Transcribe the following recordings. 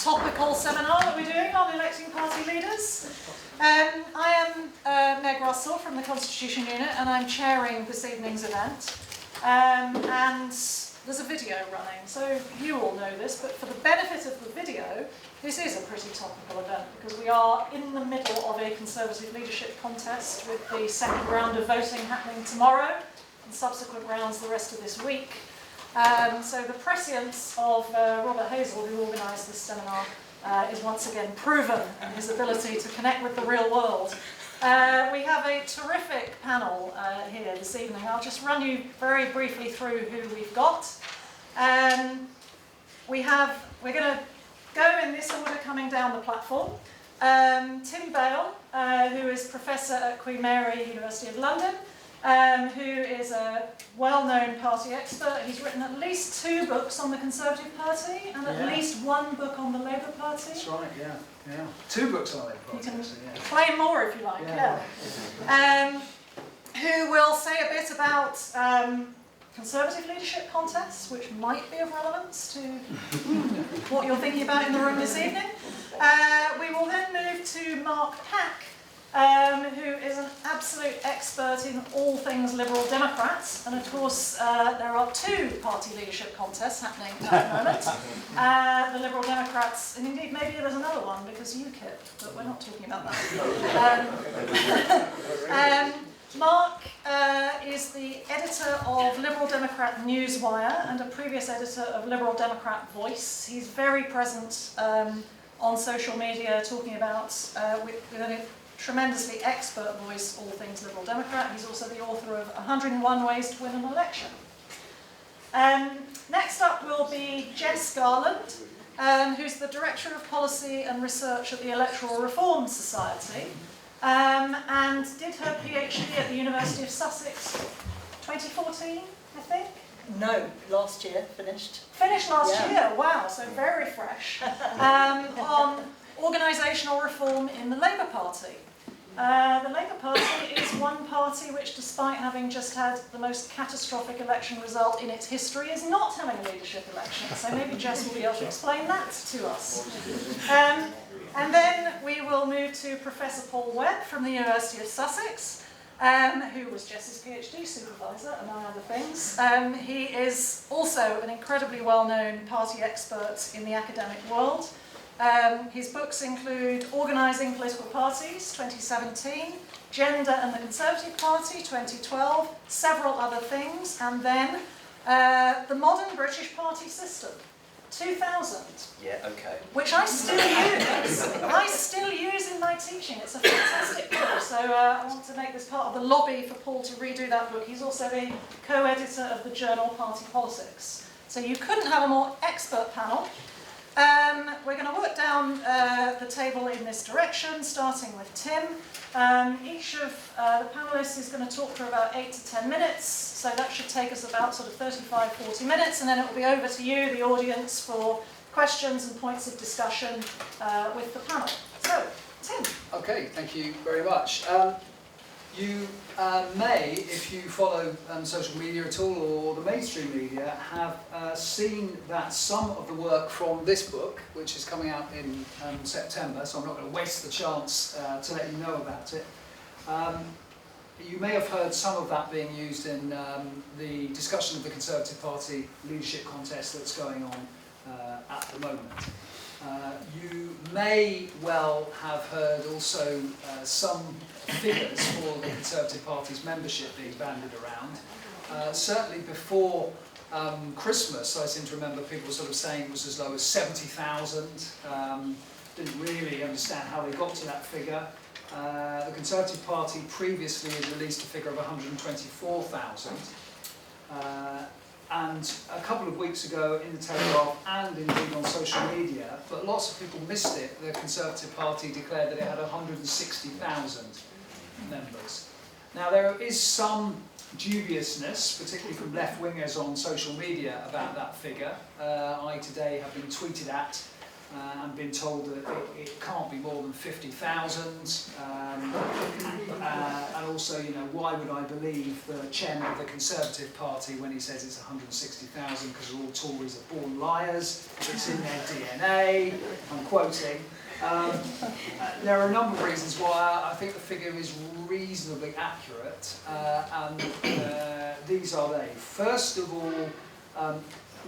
topical seminar that we're doing on electing party leaders. I am Meg Russell from the Constitution Unit, and I'm chairing this evening's event. And there's a video running, so you all know this, but for the benefit of the video, this is a pretty topical event because we are in the middle of a Conservative leadership contest with the second round of voting happening tomorrow and subsequent rounds the rest of this week. So the prescience of Robert Hazel, who organised this seminar, is once again proven in his ability to connect with the real world. We have a terrific panel here this evening. I'll just run you very briefly through who we've got. We're going to go in this order coming down the platform. Tim Bale, who is Professor at Queen Mary, University of London, who is a well-known party expert. He's written at least 2 books on the Conservative Party and at least 1 book on the Labour Party. That's right, yeah. 2 books on the Labour Party. You can claim more if you like, who will say a bit about Conservative leadership contests, which might be of relevance to what you're thinking about in the room this evening. We will then move to Mark Pack, who is an absolute expert in all things Liberal Democrats, and of course there are 2 party leadership contests happening at the moment. The Liberal Democrats, and indeed maybe there's another one because UKIP, but we're not talking about that. Mark is the editor of Liberal Democrat Newswire and a previous editor of Liberal Democrat Voice. He's very present on social media talking about, with a tremendously expert voice, all things Liberal Democrat. He's also the author of 101 Ways to Win an Election. Next up will be Jess Garland, who's the Director of Policy and Research at the Electoral Reform Society, and did her PhD at the University of Sussex 2014, I think? No, last year, finished. Finished last year, wow, so very fresh, on organisational reform in the Labour Party. The Labour Party is one party which, despite having just had the most catastrophic election result in its history, is not having a leadership election. So maybe Jess will be able to explain that to us. And then we will move to Professor Paul Webb from the University of Sussex, who was Jess's PhD supervisor, among other things. He is also an incredibly well-known party expert in the academic world. His books include Organising Political Parties, 2017, Gender and the Conservative Party, 2012, several other things, and then The Modern British Party System, 2000. Yeah, okay. Which I still use. I still use in my teaching. It's a fantastic book. So I want to make this part of the lobby for Paul to redo that book. He's also the co-editor of the journal Party Politics. So you couldn't have a more expert panel. We're going to work down the table in this direction, starting with Tim. Each of the panellists is going to talk for about 8 to 10 minutes, so that should take us about sort of 35, 40 minutes, and then it will be over to you, the audience, for questions and points of discussion with the panel. So, Tim. Okay, thank you very much. You may, if you follow social media at all or the mainstream media, have seen that some of the work from this book, which is coming out in September, so I'm not going to waste the chance to let you know about it. You may have heard some of that being used in the discussion of the Conservative Party leadership contest that's going on at the moment. You may well have heard also some figures for the Conservative Party's membership being bandied around. Certainly before Christmas, I seem to remember people sort of saying it was as low as 70,000. Didn't really understand how they got to that figure. The Conservative Party previously had released a figure of 124,000. And a couple of weeks ago in the Telegraph and indeed on social media, but lots of people missed it, the Conservative Party declared that it had 160,000 members. Now there is some dubiousness, particularly from left-wingers on social media about that figure. I today have been tweeted at and been told that it can't be more than 50,000. And also, you know, why would I believe the chairman of the Conservative Party when he says it's 160,000 because all Tories are born liars, it's in their DNA, I'm quoting. There are a number of reasons why I think the figure is reasonably accurate, and these are they. First of all,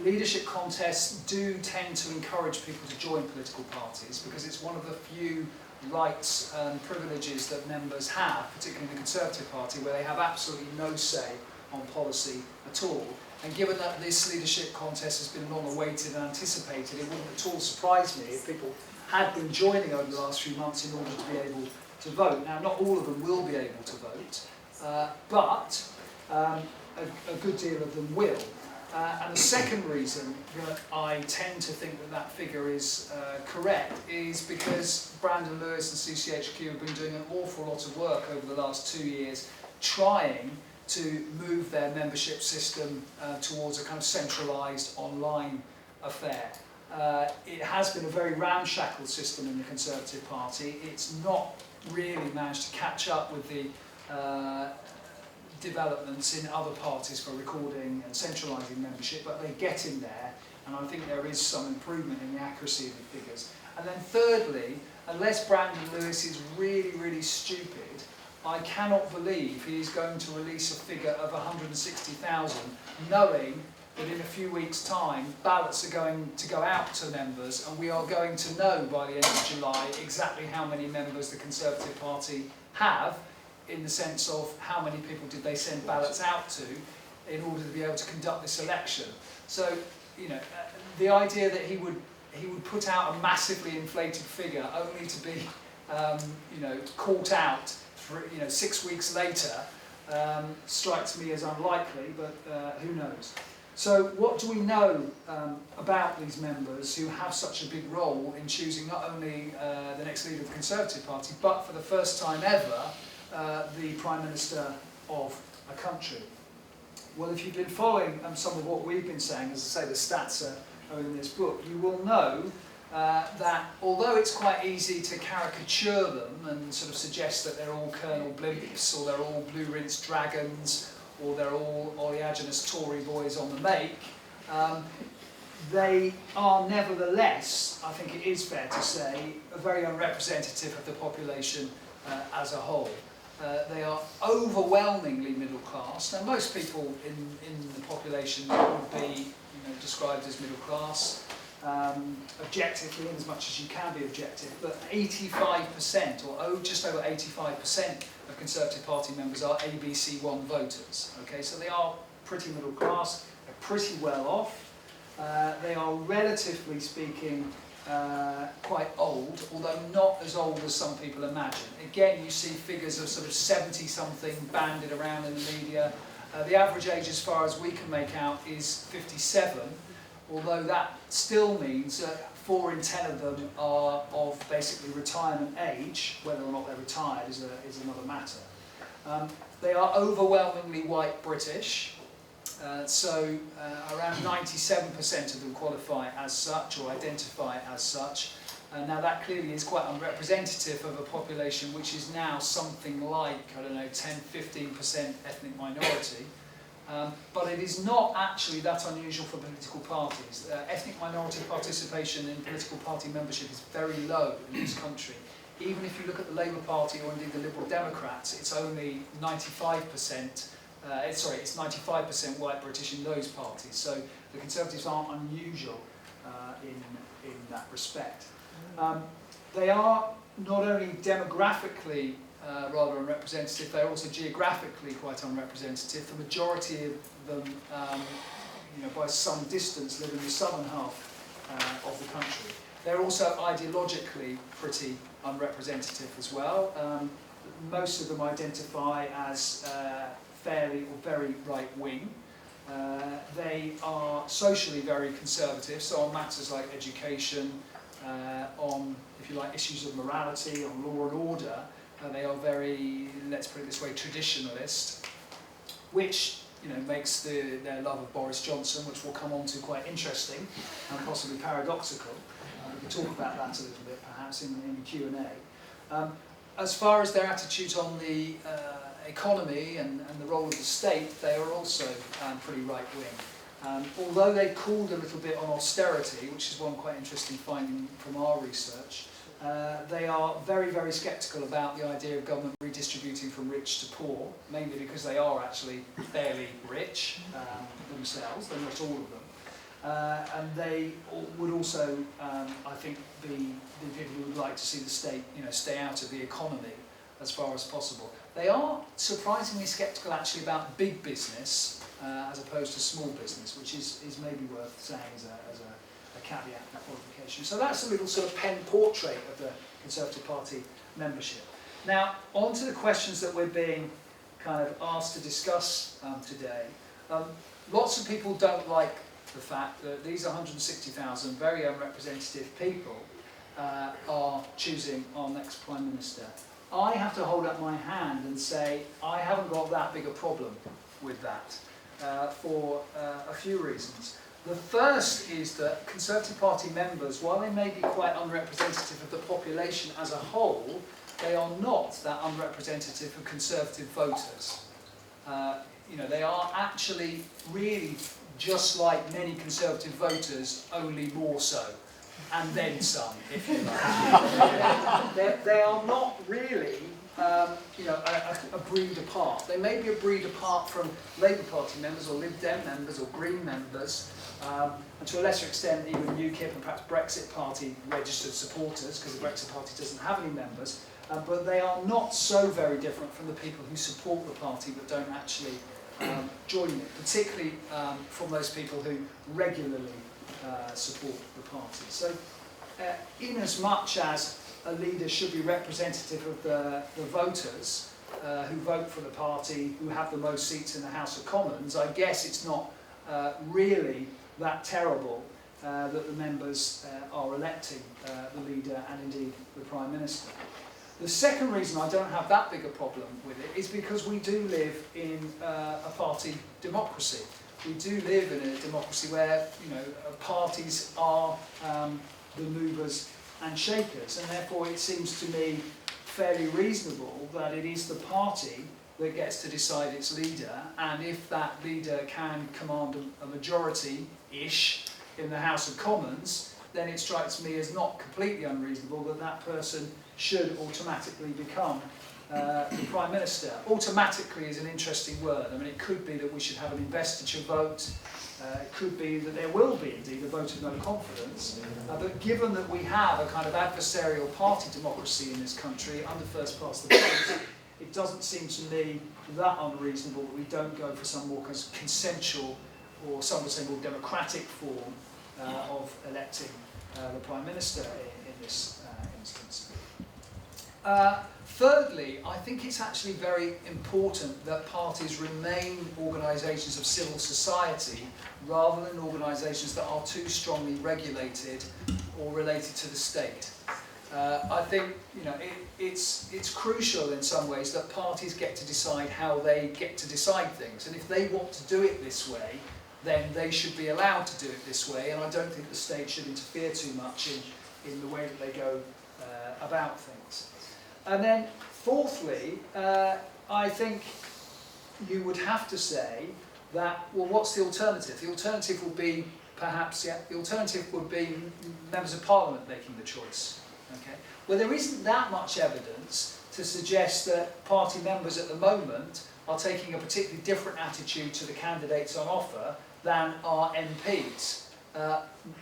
leadership contests do tend to encourage people to join political parties because it's one of the few rights and privileges that members have, particularly in the Conservative Party, where they have absolutely no say on policy at all. And given that this leadership contest has been long awaited and anticipated, it wouldn't at all surprise me if people had been joining over the last few months in order to be able to vote. Now, not all of them will be able to vote, but a good deal of them will. And the second reason that I tend to think that that figure is correct is because Brandon Lewis and CCHQ have been doing an awful lot of work over the last 2 years trying to move their membership system towards a kind of centralised online affair. It has been a very ramshackle system in the Conservative Party. It's not really managed to catch up with the developments in other parties for recording and centralising membership, but they're getting there, and I think there is some improvement in the accuracy of the figures. And then thirdly, unless Brandon Lewis is really, really stupid, I cannot believe he is going to release a figure of 160,000, knowing that in a few weeks' time, ballots are going to go out to members, and we are going to know by the end of July exactly how many members the Conservative Party have, in the sense of how many people did they send ballots out to in order to be able to conduct this election. So, you know, the idea that he would put out a massively inflated figure only to be, you know, caught out for, 6 weeks later strikes me as unlikely, but who knows. So what do we know about these members who have such a big role in choosing not only the next leader of the Conservative Party, but for the first time ever, the Prime Minister of a country? Well, if you've been following some of what we've been saying, as I say, the stats are in this book, you will know that although it's quite easy to caricature them and sort of suggest that they're all Colonel Blimps, or they're all blue-rinsed dragons, or they're all oleaginous Tory boys on the make, they are nevertheless, I think it is fair to say, very unrepresentative of the population as a whole. They are overwhelmingly middle class. Now, most people in the population would be described as middle class, objectively, in as much as you can be objective, but 85%, or just over 85% of Conservative Party members are ABC1 voters. Okay, so they are pretty middle class, they're pretty well off, they are relatively speaking quite old, although not as old as some people imagine. Again, you see figures of sort of 70-something banded around in the media. The average age, as far as we can make out, is 57, although that still means that 4 in 10 of them are of basically retirement age. Whether or not they're retired is another matter. They are overwhelmingly white British. So around 97% of them qualify as such or identify as such. Now that clearly is quite unrepresentative of a population which is now something like, I don't know, 10-15% ethnic minority. But it is not actually that unusual for political parties. Ethnic minority participation in political party membership is very low in this country. Even if you look at the Labour Party or indeed the Liberal Democrats, it's only 95%. It's 95% white British in those parties, so the Conservatives aren't unusual in that respect. They are not only demographically rather unrepresentative, they're also geographically quite unrepresentative. The majority of them, by some distance, live in the southern half of the country. They're also ideologically pretty unrepresentative as well. Most of them identify as fairly or very right-wing. They are socially very conservative, so on matters like education, on, if you like, issues of morality, on law and order, they are very, let's put it this way, traditionalist, which makes their love of Boris Johnson, which we'll come on to, quite interesting and possibly paradoxical, talk about that a little bit perhaps in the Q&A. As far as their attitude on the economy and the role of the state, they are also pretty right-wing. Although they called a little bit on austerity, which is one quite interesting finding from our research, they are very, very sceptical about the idea of government redistributing from rich to poor, mainly because they are actually fairly rich themselves, though not all of them. And they would also, I think, be the people who would like to see the state, stay out of the economy as far as possible. They are surprisingly sceptical actually about big business as opposed to small business, which is maybe worth saying as a caveat and qualification. So that's a little sort of pen portrait of the Conservative Party membership. Now, on to the questions that we're being kind of asked to discuss today. Lots of people don't like the fact that these 160,000 very unrepresentative people are choosing our next Prime Minister. I have to hold up my hand and say I haven't got that big a problem with that for a few reasons. The first is that Conservative Party members, while they may be quite unrepresentative of the population as a whole, they are not that unrepresentative of Conservative voters. They are actually really just like many Conservative voters, only more so, and then some, if you like. They are not really, a breed apart. They may be a breed apart from Labour Party members, or Lib Dem members, or Green members, and to a lesser extent even UKIP and perhaps Brexit Party registered supporters, because the Brexit Party doesn't have any members, but they are not so very different from the people who support the party but don't actually join it, particularly from those people who regularly support the party. So in as much as a leader should be representative of the voters who vote for the party, who have the most seats in the House of Commons, I guess it's not really that terrible that the members are electing the leader and indeed the Prime Minister. The second reason I don't have that big a problem with it is because we do live in a party democracy. We do live in a democracy where parties are the movers and shakers, and therefore it seems to me fairly reasonable that it is the party that gets to decide its leader, and if that leader can command a majority-ish in the House of Commons, then it strikes me as not completely unreasonable that that person should automatically become the Prime Minister. Automatically is an interesting word. I mean, it could be that we should have an investiture vote. It could be that there will be, indeed, a vote of no confidence. But given that we have a kind of adversarial party democracy in this country, under first past the post, it doesn't seem to me that unreasonable that we don't go for some more consensual, or some would say more democratic form of electing the Prime Minister in this instance. Thirdly, I think it's actually very important that parties remain organisations of civil society rather than organisations that are too strongly regulated or related to the state. I think it's crucial in some ways that parties get to decide how they get to decide things, and if they want to do it this way, then they should be allowed to do it this way, and I don't think the state should interfere too much in the way that they go about things. And then fourthly, I think you would have to say that, well, what's the alternative? The alternative would be perhaps, the alternative would be members of Parliament making the choice. Okay? Well, there isn't that much evidence to suggest that party members at the moment are taking a particularly different attitude to the candidates on offer than our MPs.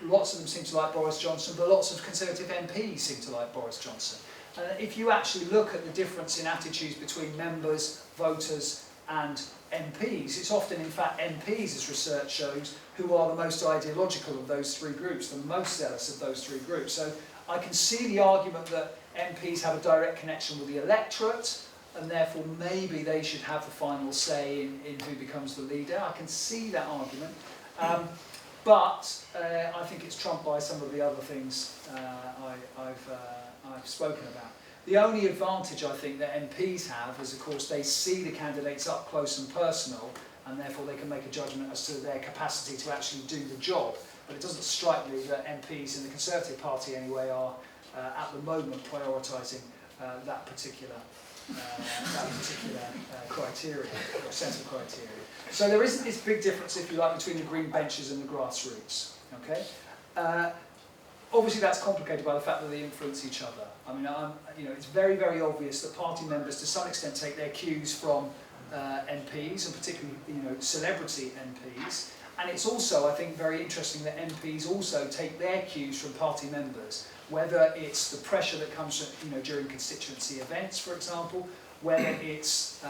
Lots of them seem to like Boris Johnson, but lots of Conservative MPs seem to like Boris Johnson. If you actually look at the difference in attitudes between members, voters and MPs, it's often in fact MPs, as research shows, who are the most ideological of those three groups, the most zealous of those three groups. So I can see the argument that MPs have a direct connection with the electorate, and therefore maybe they should have the final say in who becomes the leader. I can see that argument. But I think it's trumped by some of the other things I've spoken about. The only advantage I think that MPs have is, of course, they see the candidates up close and personal, and therefore they can make a judgment as to their capacity to actually do the job. but it doesn't strike me that MPs in the Conservative Party anyway are at the moment prioritising that particular criteria, or set of criteria. So there isn't this big difference, if you like, between the green benches and the grassroots. Okay. Obviously, that's complicated by the fact that they influence each other. I mean, it's very, very obvious that party members, to some extent, take their cues from MPs, and particularly, celebrity MPs. And it's also, I think, very interesting that MPs also take their cues from party members, whether it's the pressure that comes, during constituency events, for example, whether it's,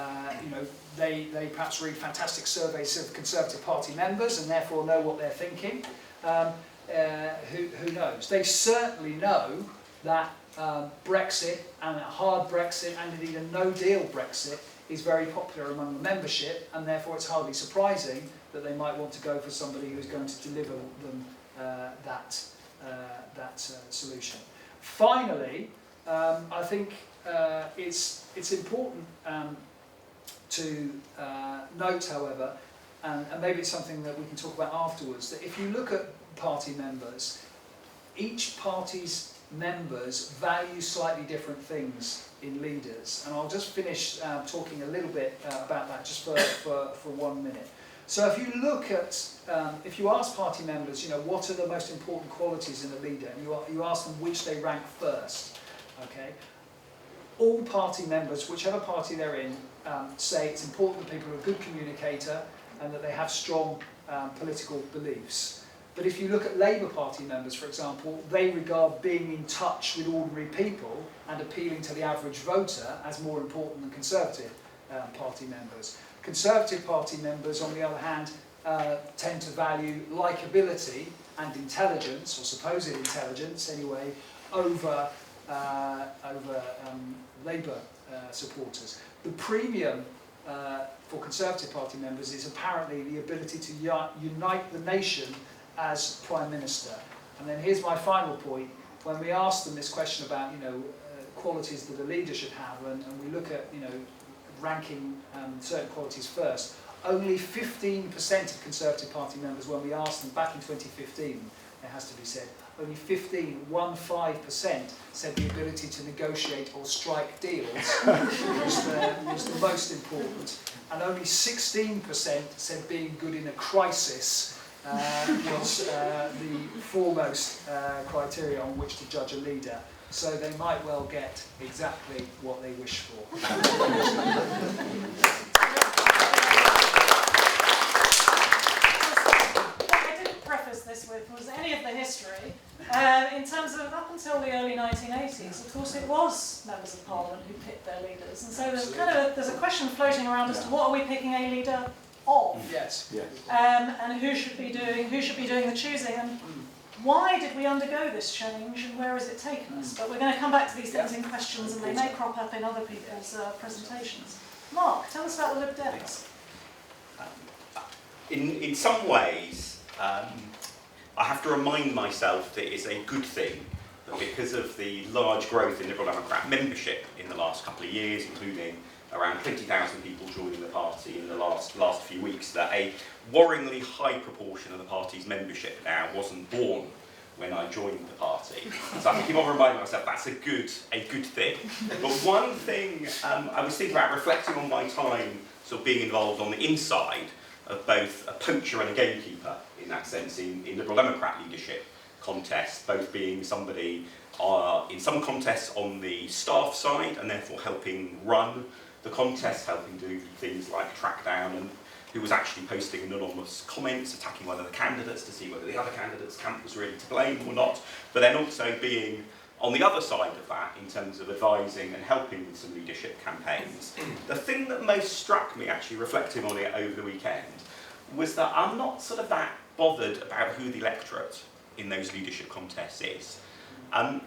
they perhaps read fantastic surveys of Conservative Party members and therefore know what they're thinking. Who knows? They certainly know that Brexit, and a hard Brexit, and indeed a no-deal Brexit, is very popular among the membership, and therefore it's hardly surprising that they might want to go for somebody who's going to deliver them that solution. Finally, I think it's important to note, however, and maybe it's something that we can talk about afterwards, that if you look at party members, each party's members value slightly different things in leaders, and I'll just finish talking a little bit about that just for 1 minute. So if you look at, if you ask party members, what are the most important qualities in a leader, and you ask them which they rank first, okay? All party members, whichever party they're in, say it's important that people are a good communicator and that they have strong political beliefs. But if you look at Labour Party members, for example, they regard being in touch with ordinary people and appealing to the average voter as more important than Conservative Party members. Conservative Party members, on the other hand, tend to value likeability and intelligence, or supposed intelligence anyway, over Labour supporters. The premium for Conservative Party members is apparently the ability to unite the nation as Prime Minister. And then here's my final point. When we ask them this question about, qualities that a leader should have, and we look at, ranking certain qualities first, only 15% of Conservative Party members, when we asked them back in 2015, it has to be said, only 15% said the ability to negotiate or strike deals was the most important, and only 16% said being good in a crisis was the foremost criteria on which to judge a leader. So they might well get exactly what they wish for. What I didn't preface this with was any of the history. In terms of up until the early 1980s, of course, it was members of Parliament who picked their leaders, and so there's a question floating around as to what are we picking a leader of? Yes. And who should be doing the choosing, and why did we undergo this change, and where has it taken us? But we're going to come back to these things in questions, and they may crop up in other people's presentations. Mark, tell us about the Lib Dems. In some ways, I have to remind myself that it's a good thing that because of the large growth in Liberal Democrat membership in the last couple of years, including around 20,000 people joining the party in the last few weeks, that a worryingly high proportion of the party's membership now wasn't born when I joined the party. So I have to keep on reminding myself that's a good thing. But one thing I was thinking about, reflecting on my time sort of being involved on the inside of both a poacher and a gamekeeper, in that sense, in Liberal Democrat leadership contests, both being somebody in some contests on the staff side and therefore helping run the contest, helping do things like track down, and who was actually posting anonymous comments, attacking one of the candidates to see whether the other candidate's camp was really to blame or not, but then also being on the other side of that in terms of advising and helping with some leadership campaigns. The thing that most struck me, actually reflecting on it over the weekend, was that I'm not sort of that bothered about who the electorate in those leadership contests is. And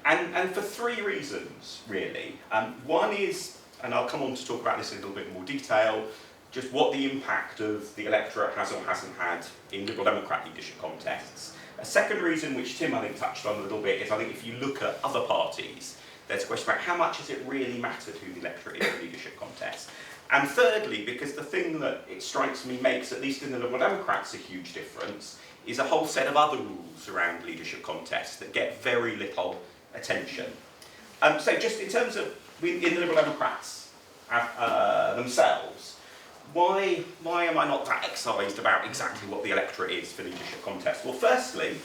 for three reasons, really. One is, and I'll come on to talk about this in a little bit more detail, just what the impact of the electorate has or hasn't had in Liberal Democrat leadership contests. A second reason, which Tim I think touched on a little bit, is I think if you look at other parties, there's a question about how much has it really mattered who the electorate is in leadership contests. And thirdly, because the thing that it strikes me makes, at least in the Liberal Democrats, a huge difference, is a whole set of other rules around leadership contests that get very little attention. So just in terms of, in the Liberal Democrats themselves, why am I not that excised about exactly what the electorate is for leadership contests? Well, firstly,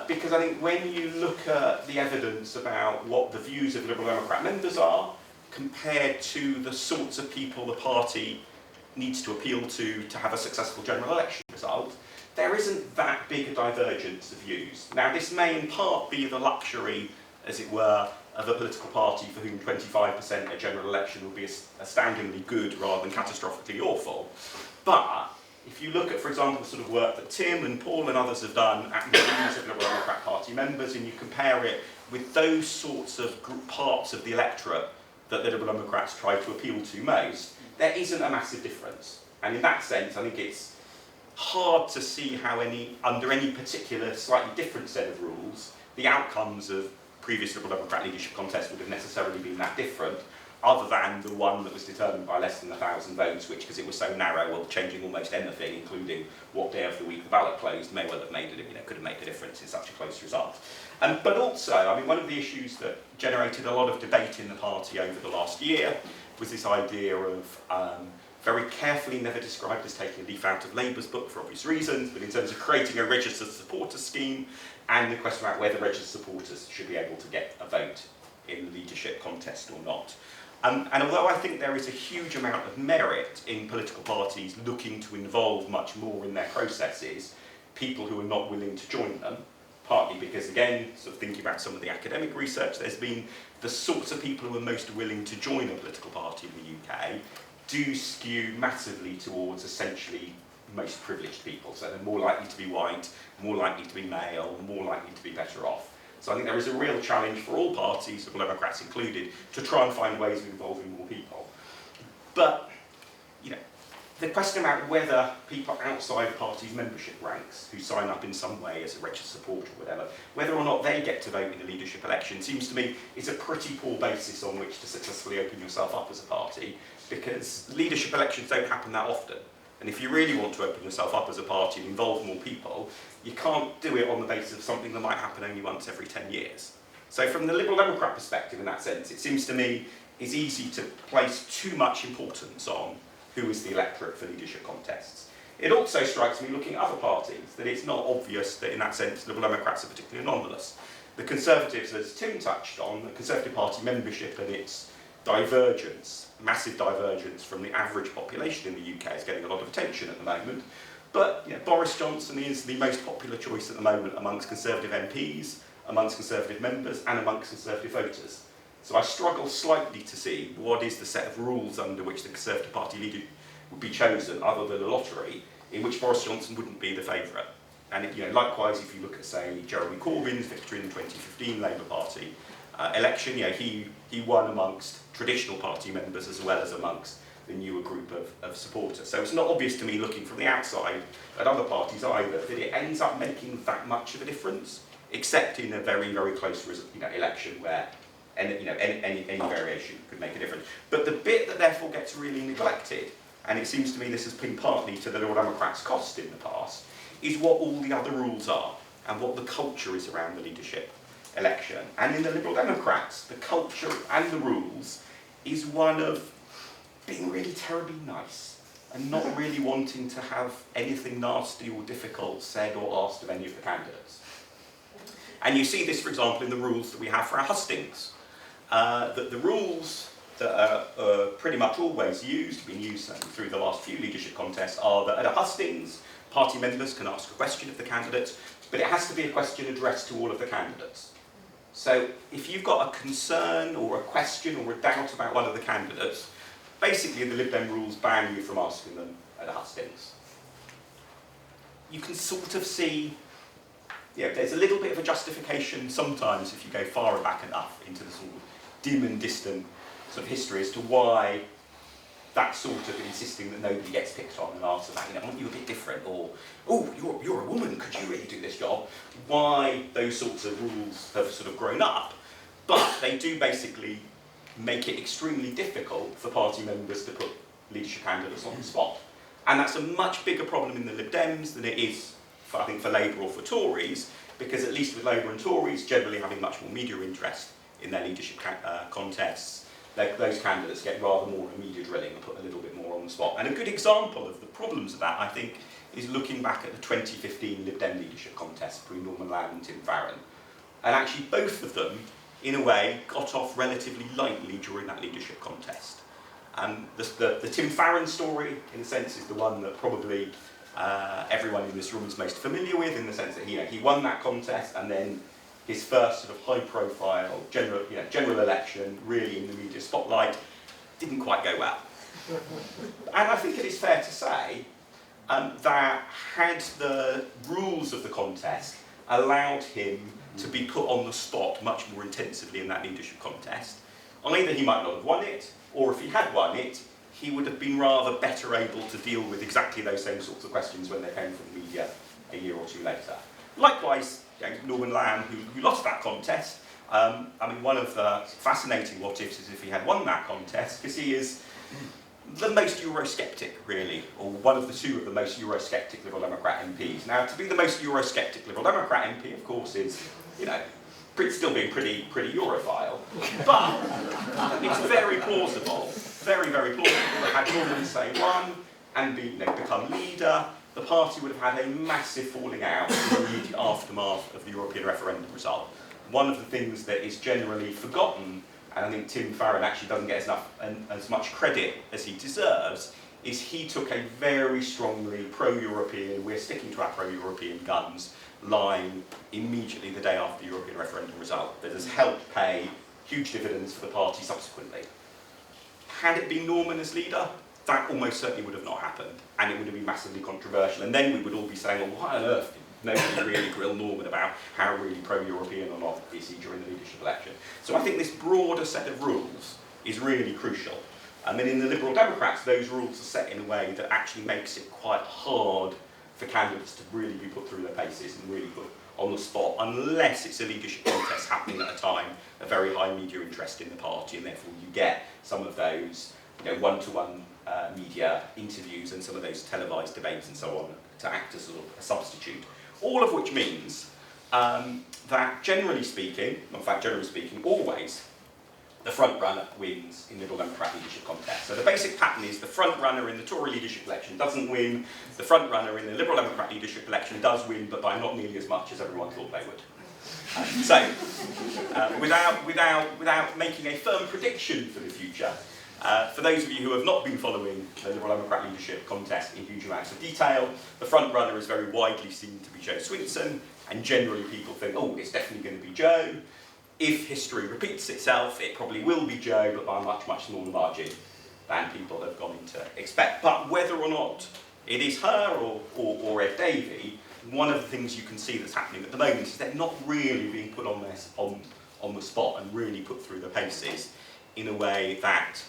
because I think when you look at the evidence about what the views of Liberal Democrat members are, compared to the sorts of people the party needs to appeal to have a successful general election result, there isn't that big a divergence of views. Now, this may in part be the luxury, as it were, of a political party for whom 25% a general election will be astoundingly good rather than catastrophically awful. But if you look at, for example, the sort of work that Tim and Paul and others have done at the views of Liberal Democrat Party members, and you compare it with those sorts of parts of the electorate that the Liberal Democrats try to appeal to most, there isn't a massive difference. And in that sense, I think it's hard to see how under any particular slightly different set of rules, the outcomes of previous Liberal Democrat leadership contests would have necessarily been that different, other than the one that was determined by less than 1,000 votes, which, because it was so narrow, well, changing almost anything, including what day of the week the ballot closed, may well have made it, could have made a difference in such a close result. But also, I mean, one of the issues that generated a lot of debate in the party over the last year was this idea of very carefully, never described as taking a leaf out of Labour's book for obvious reasons, but in terms of creating a registered supporter scheme, and the question about whether registered supporters should be able to get a vote in the leadership contest or not. And although I think there is a huge amount of merit in political parties looking to involve much more in their processes people who are not willing to join them, partly because, again, sort of thinking about some of the academic research, there's been the sorts of people who are most willing to join a political party in the UK do skew massively towards essentially most privileged people. So they're more likely to be white, more likely to be male, more likely to be better off. So I think there is a real challenge for all parties, Liberal Democrats included, to try and find ways of involving more people. But, the question about whether people outside the party's membership ranks, who sign up in some way as a registered supporter or whatever, whether or not they get to vote in a leadership election seems to me is a pretty poor basis on which to successfully open yourself up as a party, because leadership elections don't happen that often. And if you really want to open yourself up as a party and involve more people, you can't do it on the basis of something that might happen only once every 10 years. So from the Liberal Democrat perspective in that sense, it seems to me it's easy to place too much importance on who is the electorate for leadership contests. It also strikes me, looking at other parties, that it's not obvious that in that sense Liberal Democrats are particularly anomalous. The Conservatives, as Tim touched on, the Conservative Party membership and its divergence, massive divergence from the average population in the UK is getting a lot of attention at the moment. But Boris Johnson is the most popular choice at the moment amongst Conservative MPs, amongst Conservative members and amongst Conservative voters. So I struggle slightly to see what is the set of rules under which the Conservative Party leader would be chosen, other than a lottery, in which Boris Johnson wouldn't be the favourite. And likewise, if you look at, say, Jeremy Corbyn's victory in the 2015 Labour Party election, he won amongst traditional party members as well as amongst the newer group of supporters. So it's not obvious to me, looking from the outside at other parties either, that it ends up making that much of a difference, except in a very, very close election where any variation could make a difference. But the bit that therefore gets really neglected, and it seems to me this has been partly to the Liberal Democrats' cost in the past, is what all the other rules are and what the culture is around the leadership election. And in the Liberal Democrats, the culture and the rules is one of being really terribly nice and not really wanting to have anything nasty or difficult said or asked of any of the candidates. And you see this, for example, in the rules that we have for our hustings. That the rules that are pretty much always used, been used through the last few leadership contests, are that at a hustings, party members can ask a question of the candidates, but it has to be a question addressed to all of the candidates. So if you've got a concern or a question or a doubt about one of the candidates, basically the Lib Dem rules ban you from asking them at a hustings. You can sort of see, there's a little bit of a justification sometimes if you go far back enough into the sort of dim and distant sort of history as to why that sort of insisting that nobody gets picked on and asked about, aren't you a bit different? Or, oh, you're a woman, could you really do this job? Why those sorts of rules have sort of grown up. But they do basically make it extremely difficult for party members to put leadership candidates on the spot. And that's a much bigger problem in the Lib Dems than it is I think, for Labour or for Tories, because at least with Labour and Tories generally having much more media interest in their leadership contests, those candidates get rather more of a media drilling and put a little bit more on the spot. And a good example of the problems of that, I think, is looking back at the 2015 Lib Dem leadership contest between Norman Lamb and Tim Farron. And actually both of them, in a way, got off relatively lightly during that leadership contest. The Tim Farron story, in a sense, is the one that probably everyone in this room is most familiar with, in the sense that he won that contest, and then his first sort of high-profile general election, really in the media spotlight, didn't quite go well. And I think it is fair to say that had the rules of the contest allowed him to be put on the spot much more intensively in that leadership contest, either he might not have won it, or if he had won it, he would have been rather better able to deal with exactly those same sorts of questions when they came from the media a year or two later. Likewise, Norman Lamb, who lost that contest, one of the fascinating what-ifs is if he had won that contest, because he is the most Eurosceptic, really, or one of the two of the most Eurosceptic Liberal Democrat MPs. Now, to be the most Eurosceptic Liberal Democrat MP, of course, is, still being pretty Europhile, but it's very plausible, very, very plausible that had Norman, say, won and become leader, the party would have had a massive falling out in the immediate aftermath of the European referendum result. One of the things that is generally forgotten, and I think Tim Farron actually doesn't get as much credit as he deserves, is he took a very strongly pro-European, we're sticking to our pro-European guns, line immediately the day after the European referendum result that has helped pay huge dividends for the party subsequently. Had it been Norman as leader, that almost certainly would have not happened, and it would have been massively controversial, and then we would all be saying, well, why on earth did nobody really grill Norman about how really pro-European or not is he during the leadership election? So I think this broader set of rules is really crucial. And then in the Liberal Democrats, those rules are set in a way that actually makes it quite hard for candidates to really be put through their paces and really put on the spot, unless it's a leadership contest happening at a time of very high media interest in the party, and therefore you get some of those one-to-one media interviews and some of those televised debates and so on to act as sort of a substitute. All of which means that generally speaking, always, the front runner wins in Liberal Democrat leadership contests. So the basic pattern is the front runner in the Tory leadership election doesn't win, the front runner in the Liberal Democrat leadership election does win, but by not nearly as much as everyone thought they would. Without making a firm prediction for the future, for those of you who have not been following the Liberal Democrat leadership contest in huge amounts of detail, the front runner is very widely seen to be Jo Swinson, and generally people think, oh, it's definitely going to be Jo. If history repeats itself, it probably will be Jo, but by a much, much smaller margin than people have gone to expect. But whether or not it is her or Ed Davey, one of the things you can see that's happening at the moment is they're not really being put on the spot and really put through the paces in a way that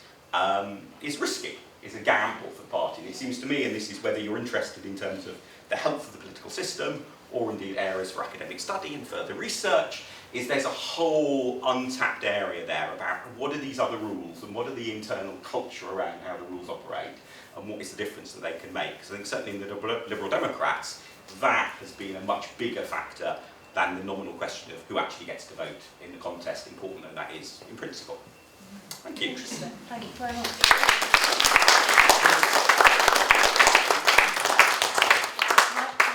is risky, is a gamble for the party. And it seems to me, and this is whether you're interested in terms of the health of the political system, or indeed areas for academic study and further research, is there's a whole untapped area there about what are these other rules and what are the internal culture around how the rules operate and what is the difference that they can make. Because I think certainly in the Liberal Democrats, that has been a much bigger factor than the nominal question of who actually gets to vote in the contest, important though that is in principle. Thank you. Interesting. Thank you very much.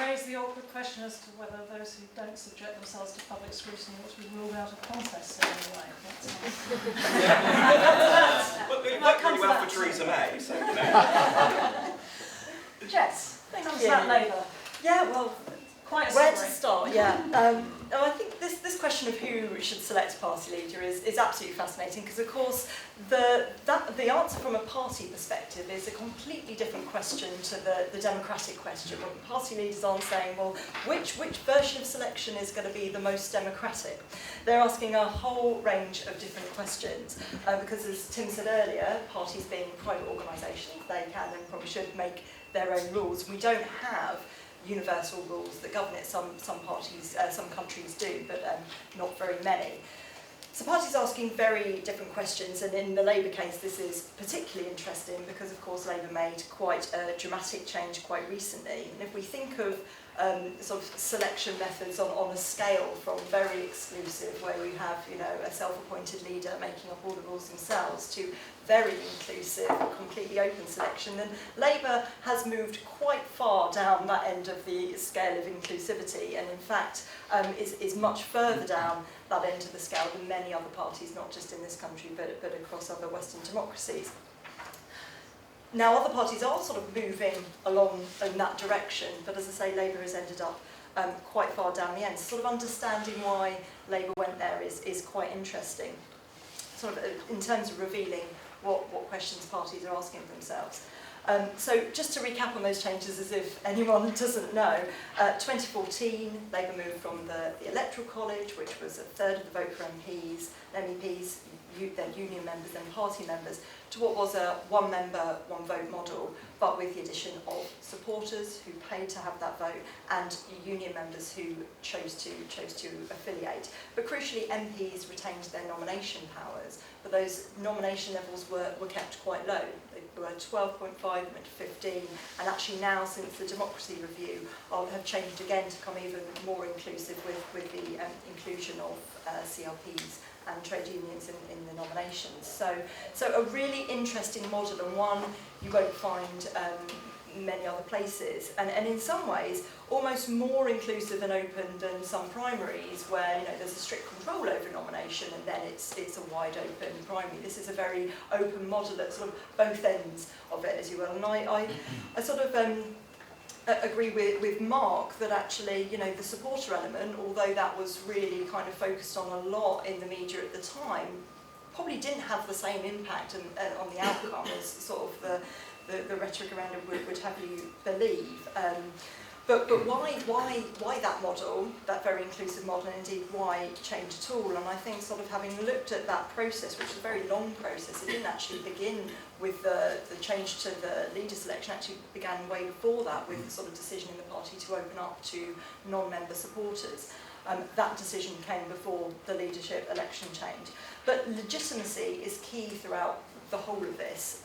Raise the awkward question as to whether those who don't subject themselves to public scrutiny ought to be ruled out of contests in any way. Well, it worked really well for Theresa May, so Jess, think on that Labour. Yeah, well, Quite a where summary. to start? Yeah. I think this question of who should select a party leader is absolutely fascinating, because of course the answer from a party perspective is a completely different question to the democratic question. Well, party leaders aren't saying, well, which version of selection is going to be the most democratic? They're asking a whole range of different questions, because as Tim said earlier, parties being private organisations, they can and probably should make their own rules. We don't have universal rules that govern it. Some parties, some countries do, but not very many. So parties are asking very different questions, and in the Labour case this is particularly interesting because of course Labour made quite a dramatic change quite recently. And if we think of sort of selection methods on a scale from very exclusive, where we have, you know, a self-appointed leader making up all the rules themselves, to very inclusive, completely open selection, then Labour has moved quite far down that end of the scale of inclusivity, and in fact is much further down that end of the scale than many other parties, not just in this country but across other Western democracies. Now, other parties are sort of moving along in that direction, but as I say, Labour has ended up quite far down the end. Sort of understanding why Labour went there is quite interesting, sort of in terms of revealing what questions parties are asking themselves. So just to recap on those changes, as if anyone doesn't know, 2014, Labour moved from the Electoral College, which was a third of the vote for MPs, then union members, then party members, to what was a one member, one vote model, but with the addition of supporters who paid to have that vote and union members who chose to affiliate. But crucially, MPs retained their nomination powers, but those nomination levels were kept quite low. They were 12.5, went to 15, and actually now, since the Democracy Review, have changed again to become even more inclusive with the inclusion of CLPs and trade unions in the nominations. So a really interesting model, and one you won't find many other places, and in some ways almost more inclusive and open than some primaries, where, you know, there's a strict control over nomination and then it's a wide open primary. This is a very open model at sort of both ends of it, as you will. And I sort of agree with Mark that actually, you know, the supporter element, although that was really kind of focused on a lot in the media at the time, probably didn't have the same impact on the outcome as sort of the rhetoric around it would have you believe. But why that model, that very inclusive model, and indeed why change at all? And I think sort of having looked at that process, which was a very long process, it didn't actually begin with the change to the leader selection, actually began way before that with the sort of decision in the party to open up to non-member supporters. That decision came before the leadership election change. But legitimacy is key throughout the whole of this.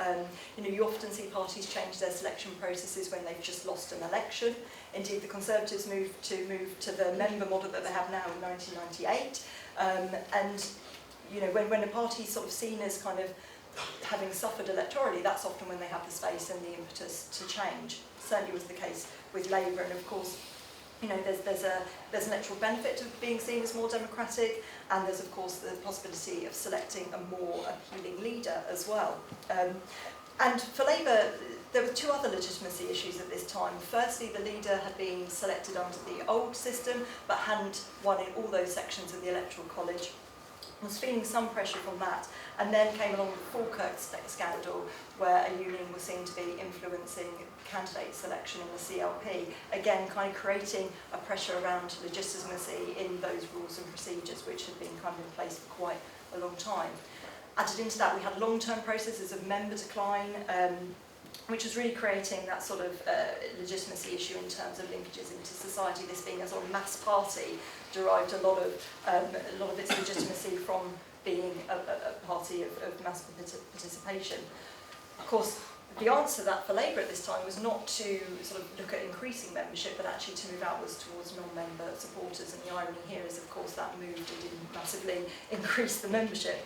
You know, you often see parties change their selection processes when they've just lost an election. Indeed, the Conservatives moved to the member model that they have now in 1998. And you know, when a party is sort of seen as kind of having suffered electorally, that's often when they have the space and the impetus to change. Certainly was the case with Labour, and of course, you know, there's an electoral benefit to being seen as more democratic, and there's of course the possibility of selecting a more appealing leader as well. And for Labour, there were two other legitimacy issues at this time. Firstly, the leader had been selected under the old system, but hadn't won in all those sections of the Electoral College. Was feeling some pressure from that, and then came along the Falkirk scandal, where a union was seen to be influencing candidate selection in the CLP, again kind of creating a pressure around legitimacy in those rules and procedures which had been kind of in place for quite a long time. Added into that, we had long-term processes of member decline, which was really creating that sort of legitimacy issue in terms of linkages into society. This being a sort of mass party derived a lot of its legitimacy from being a party of mass participation. Of course, the answer to that for Labour at this time was not to sort of look at increasing membership, but actually to move outwards towards non-member supporters. And the irony here is, of course, that move didn't massively increase the membership.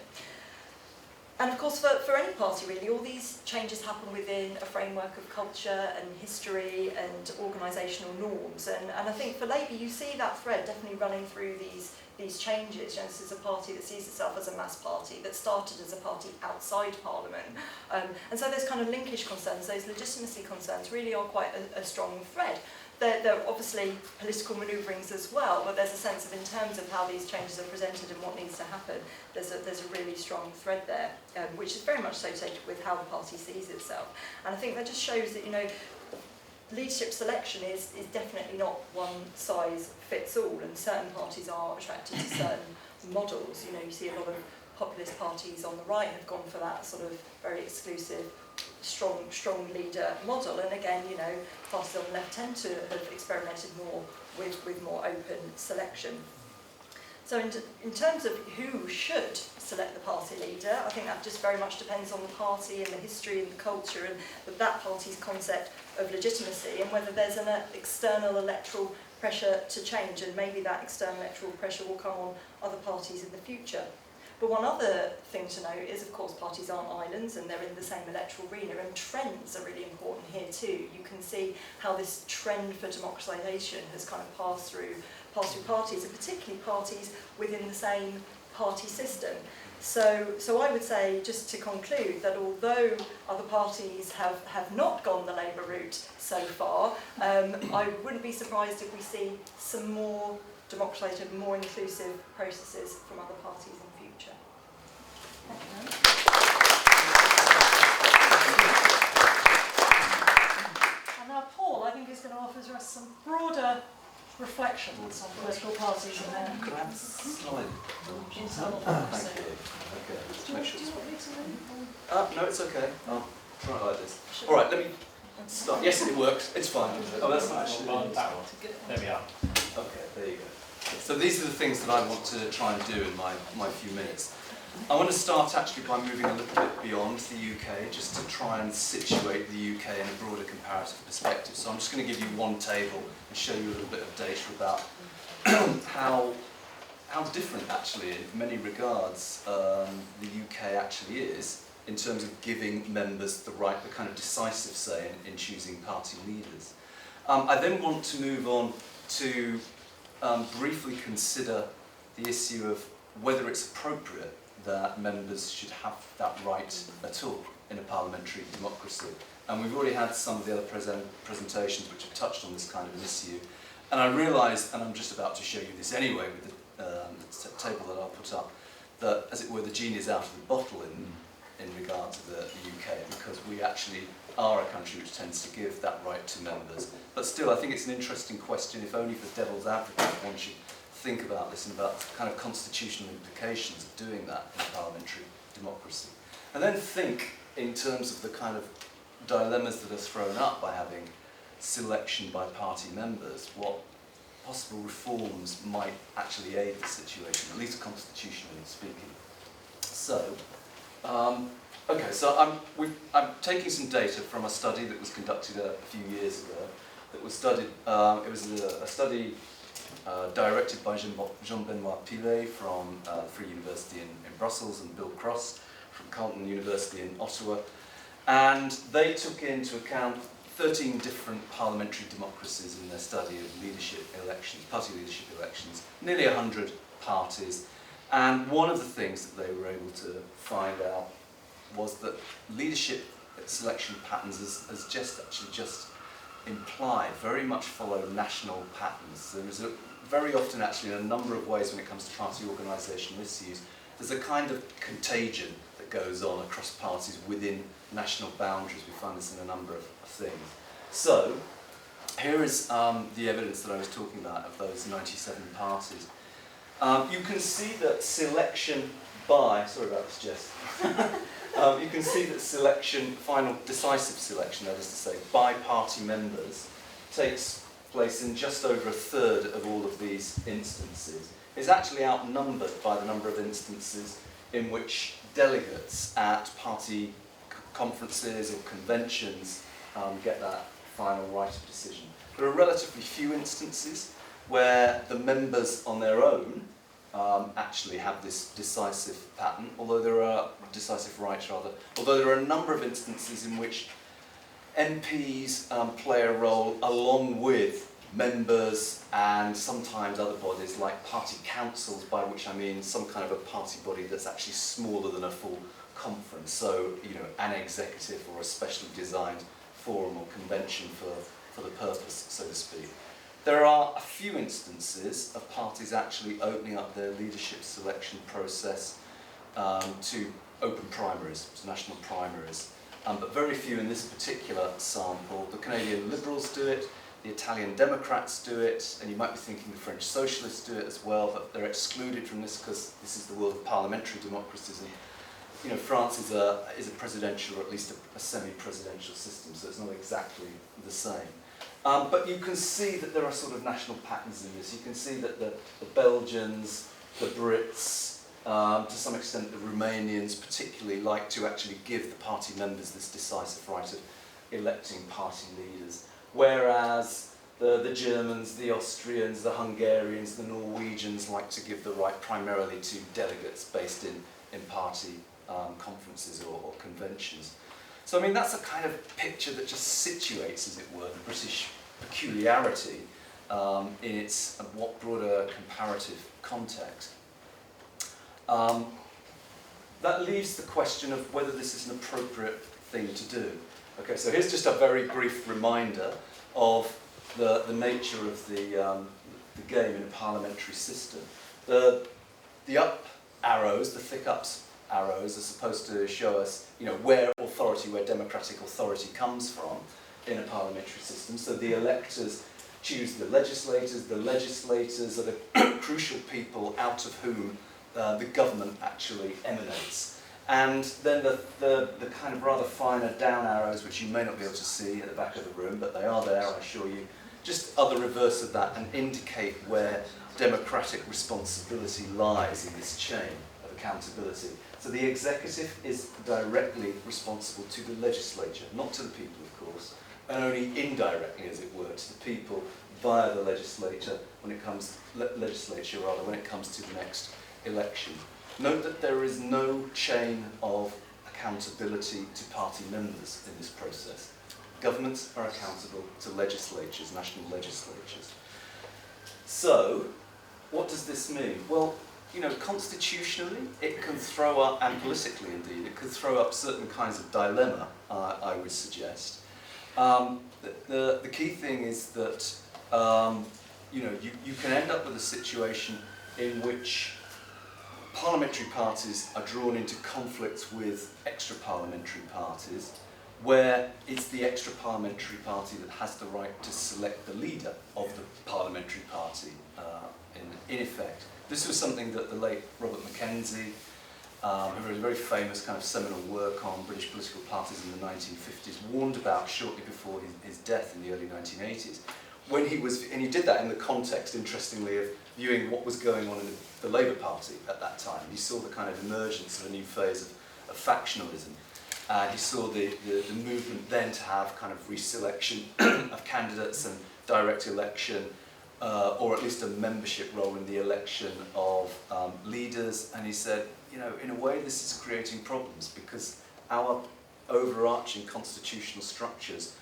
And of course, for any party really, all these changes happen within a framework of culture and history and organisational norms. And I think for Labour, you see that thread definitely running through these changes. You know, this is a party that sees itself as a mass party, that started as a party outside Parliament. And so those kind of linkish concerns, those legitimacy concerns, really are quite a strong thread. There are obviously political manoeuvrings as well, but there's a sense of, in terms of how these changes are presented and what needs to happen, there's a really strong thread there, which is very much associated with how the party sees itself. And I think that just shows that, you know, leadership selection is definitely not one size fits all, and certain parties are attracted to certain models. You know, you see a lot of populist parties on the right have gone for that sort of very exclusive, strong leader model, and again, you know, parties on the left tend to have experimented more with more open selection. So in terms of who should select the party leader, I think that just very much depends on the party and the history and the culture and that party's concept of legitimacy, and whether there's an external electoral pressure to change, and maybe that external electoral pressure will come on other parties in the future. But one other thing to note is, of course, parties aren't islands and they're in the same electoral arena, and trends are really important here too. You can see how this trend for democratisation has kind of passed through parties, and particularly parties within the same party system. So I would say, just to conclude, that although other parties have not gone the Labour route so far, I wouldn't be surprised if we see some more democratisation, more inclusive processes from other parties in the future. And now Paul, I think, is going to offer us some broader reflections on political parties and their Could I have a slide? internal Thank democracy. you. Okay, Do just you make want sure do it's you want me to move? no, it's okay. I'll try it like this. All right, let me start. Yes, it works. It's fine. Oh, that's not actually. There we are. Okay, there you go. So these are the things that I want to try and do in my few minutes. I want to start actually by moving a little bit beyond the UK, just to try and situate the UK in a broader comparative perspective. So I'm just going to give you one table and show you a little bit of data about how different actually, in many regards, the UK actually is in terms of giving members the kind of decisive say in choosing party leaders. I then want to move on to briefly consider the issue of whether it's appropriate that members should have that right at all in a parliamentary democracy. And we've already had some of the other presentations which have touched on this kind of an issue. And I realise, and I'm just about to show you this anyway with the table that I'll put up, that, as it were, the genie is out of the bottle in regard to the UK, because we actually are a country which tends to give that right to members. But still, I think it's an interesting question, if only for devil's advocate, one should think about this and about the kind of constitutional implications of doing that in a parliamentary democracy. And then think in terms of the kind of dilemmas that are thrown up by having selection by party members, what possible reforms might actually aid the situation, at least constitutionally speaking. So, okay, so I'm taking some data from a study that was conducted a few years ago. That was studied. It was a study directed by Jean-Benoit Pillet from the Free University in Brussels, and Bill Cross from Carleton University in Ottawa, and they took into account 13 different parliamentary democracies in their study of leadership elections, party leadership elections, nearly 100 parties. And one of the things that they were able to find out was that leadership selection patterns, as just implied, very much follow national patterns. There is very often, actually, in a number of ways when it comes to party organisational issues, there's a kind of contagion that goes on across parties within national boundaries. We find this in a number of things. So, here is the evidence that I was talking about of those 97 parties. You can see that selection by, sorry about this, Jess. You can see that selection, final decisive selection, that is to say, by party members, takes place in just over a third of all of these instances. It's actually outnumbered by the number of instances in which delegates at party conferences or conventions get that final right of decision. There are relatively few instances where the members on their own actually have this decisive pattern, although there are although there are a number of instances in which MPs play a role along with members and sometimes other bodies like party councils, by which I mean some kind of a party body that's actually smaller than a full conference, so an executive or a specially designed forum or convention for the purpose, so to speak. There are a few instances of parties actually opening up their leadership selection process to open primaries, to national primaries, but very few in this particular sample. The Canadian Liberals do it, the Italian Democrats do it, and you might be thinking the French Socialists do it as well, but they're excluded from this because this is the world of parliamentary democracies, and France is a presidential, or at least a semi-presidential system, so it's not exactly the same. But you can see that there are sort of national patterns in this. You can see that the Belgians, the Brits, to some extent the Romanians particularly, like to actually give the party members this decisive right of electing party leaders, whereas the Germans, the Austrians, the Hungarians, the Norwegians like to give the right primarily to delegates based in party conferences or conventions. So I mean that's a kind of picture that just situates, as it were, the British peculiarity in its what broader comparative context. That leaves the question of whether this is an appropriate thing to do. Okay, so here's just a very brief reminder of the nature of the game in a parliamentary system. The up arrows, the thick ups arrows, are supposed to show us, where democratic authority comes from in a parliamentary system. So the electors choose the legislators are the crucial people out of whom the government actually emanates. And then the kind of rather finer down arrows, which you may not be able to see at the back of the room, but they are there, I assure you, just are the reverse of that and indicate where democratic responsibility lies in this chain of accountability. So the executive is directly responsible to the legislature, not to the people, of course, and only indirectly, as it were, to the people via the legislature when it comes when it comes to the next election. Note that there is no chain of accountability to party members in this process. Governments are accountable to legislatures, national legislatures. So, what does this mean? Well, constitutionally, it can throw up, and politically indeed, it could throw up certain kinds of dilemma, I would suggest. The key thing is that, you can end up with a situation in which parliamentary parties are drawn into conflicts with extra-parliamentary parties, where it's the extra-parliamentary party that has the right to select the leader of the parliamentary party, in effect. This was something that the late Robert Mackenzie, who wrote a very famous kind of seminal work on British political parties in the 1950s, warned about shortly before his death in the early 1980s. And he did that in the context, interestingly, of viewing what was going on in the Labour Party at that time. He saw the kind of emergence of a new phase of factionalism. He saw the movement then to have kind of reselection of candidates and direct election, or at least a membership role in the election of leaders. And he said, in a way this is creating problems because our overarching constitutional structures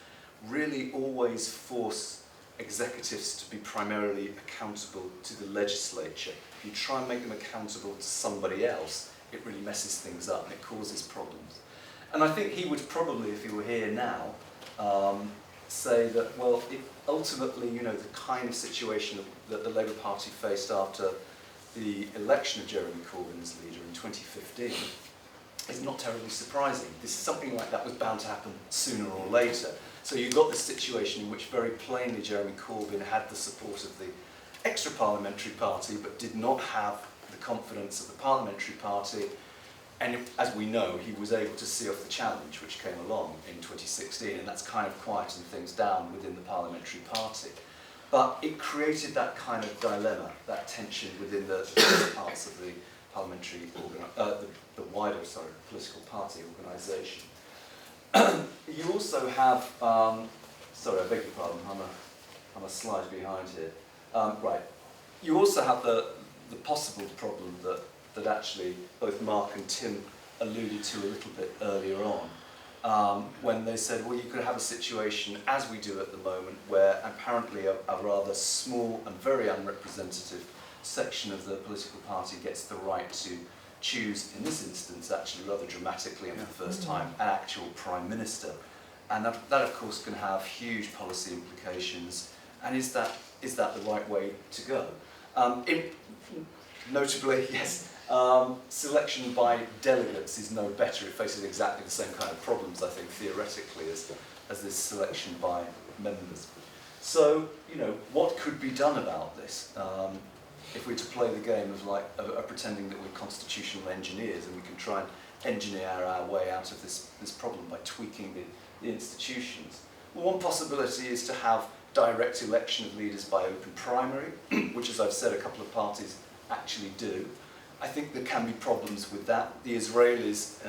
really always force executives to be primarily accountable to the legislature. If you try and make them accountable to somebody else, it really messes things up and it causes problems. And I think he would probably, if he were here now, say that, well, ultimately, the kind of situation that the Labour Party faced after the election of Jeremy Corbyn as leader in 2015 is not terribly surprising. Something like that was bound to happen sooner or later. So you got this situation in which very plainly Jeremy Corbyn had the support of the extra-parliamentary party but did not have the confidence of the parliamentary party. And as we know, he was able to see off the challenge which came along in 2016, and that's kind of quietened things down within the parliamentary party. But it created that kind of dilemma, that tension within the parts of the parliamentary, the wider, political party organisation. You also have, sorry, I beg your pardon, I'm a slide behind here. Right, you also have the possible problem that actually both Mark and Tim alluded to a little bit earlier on, when they said, well, you could have a situation, as we do at the moment, where apparently a rather small and very unrepresentative section of the political party gets the right to choose, in this instance, actually rather dramatically and for the first time, an actual Prime Minister. And that of course, can have huge policy implications. And is that the right way to go? Notably, yes, selection by delegates is no better. It faces exactly the same kind of problems, I think, theoretically, as this selection by members. So, what could be done about this? If we're to play the game of pretending that we're constitutional engineers and we can try and engineer our way out of this problem by tweaking the institutions. Well, one possibility is to have direct election of leaders by open primary, which, as I've said, a couple of parties actually do. I think there can be problems with that. The Israelis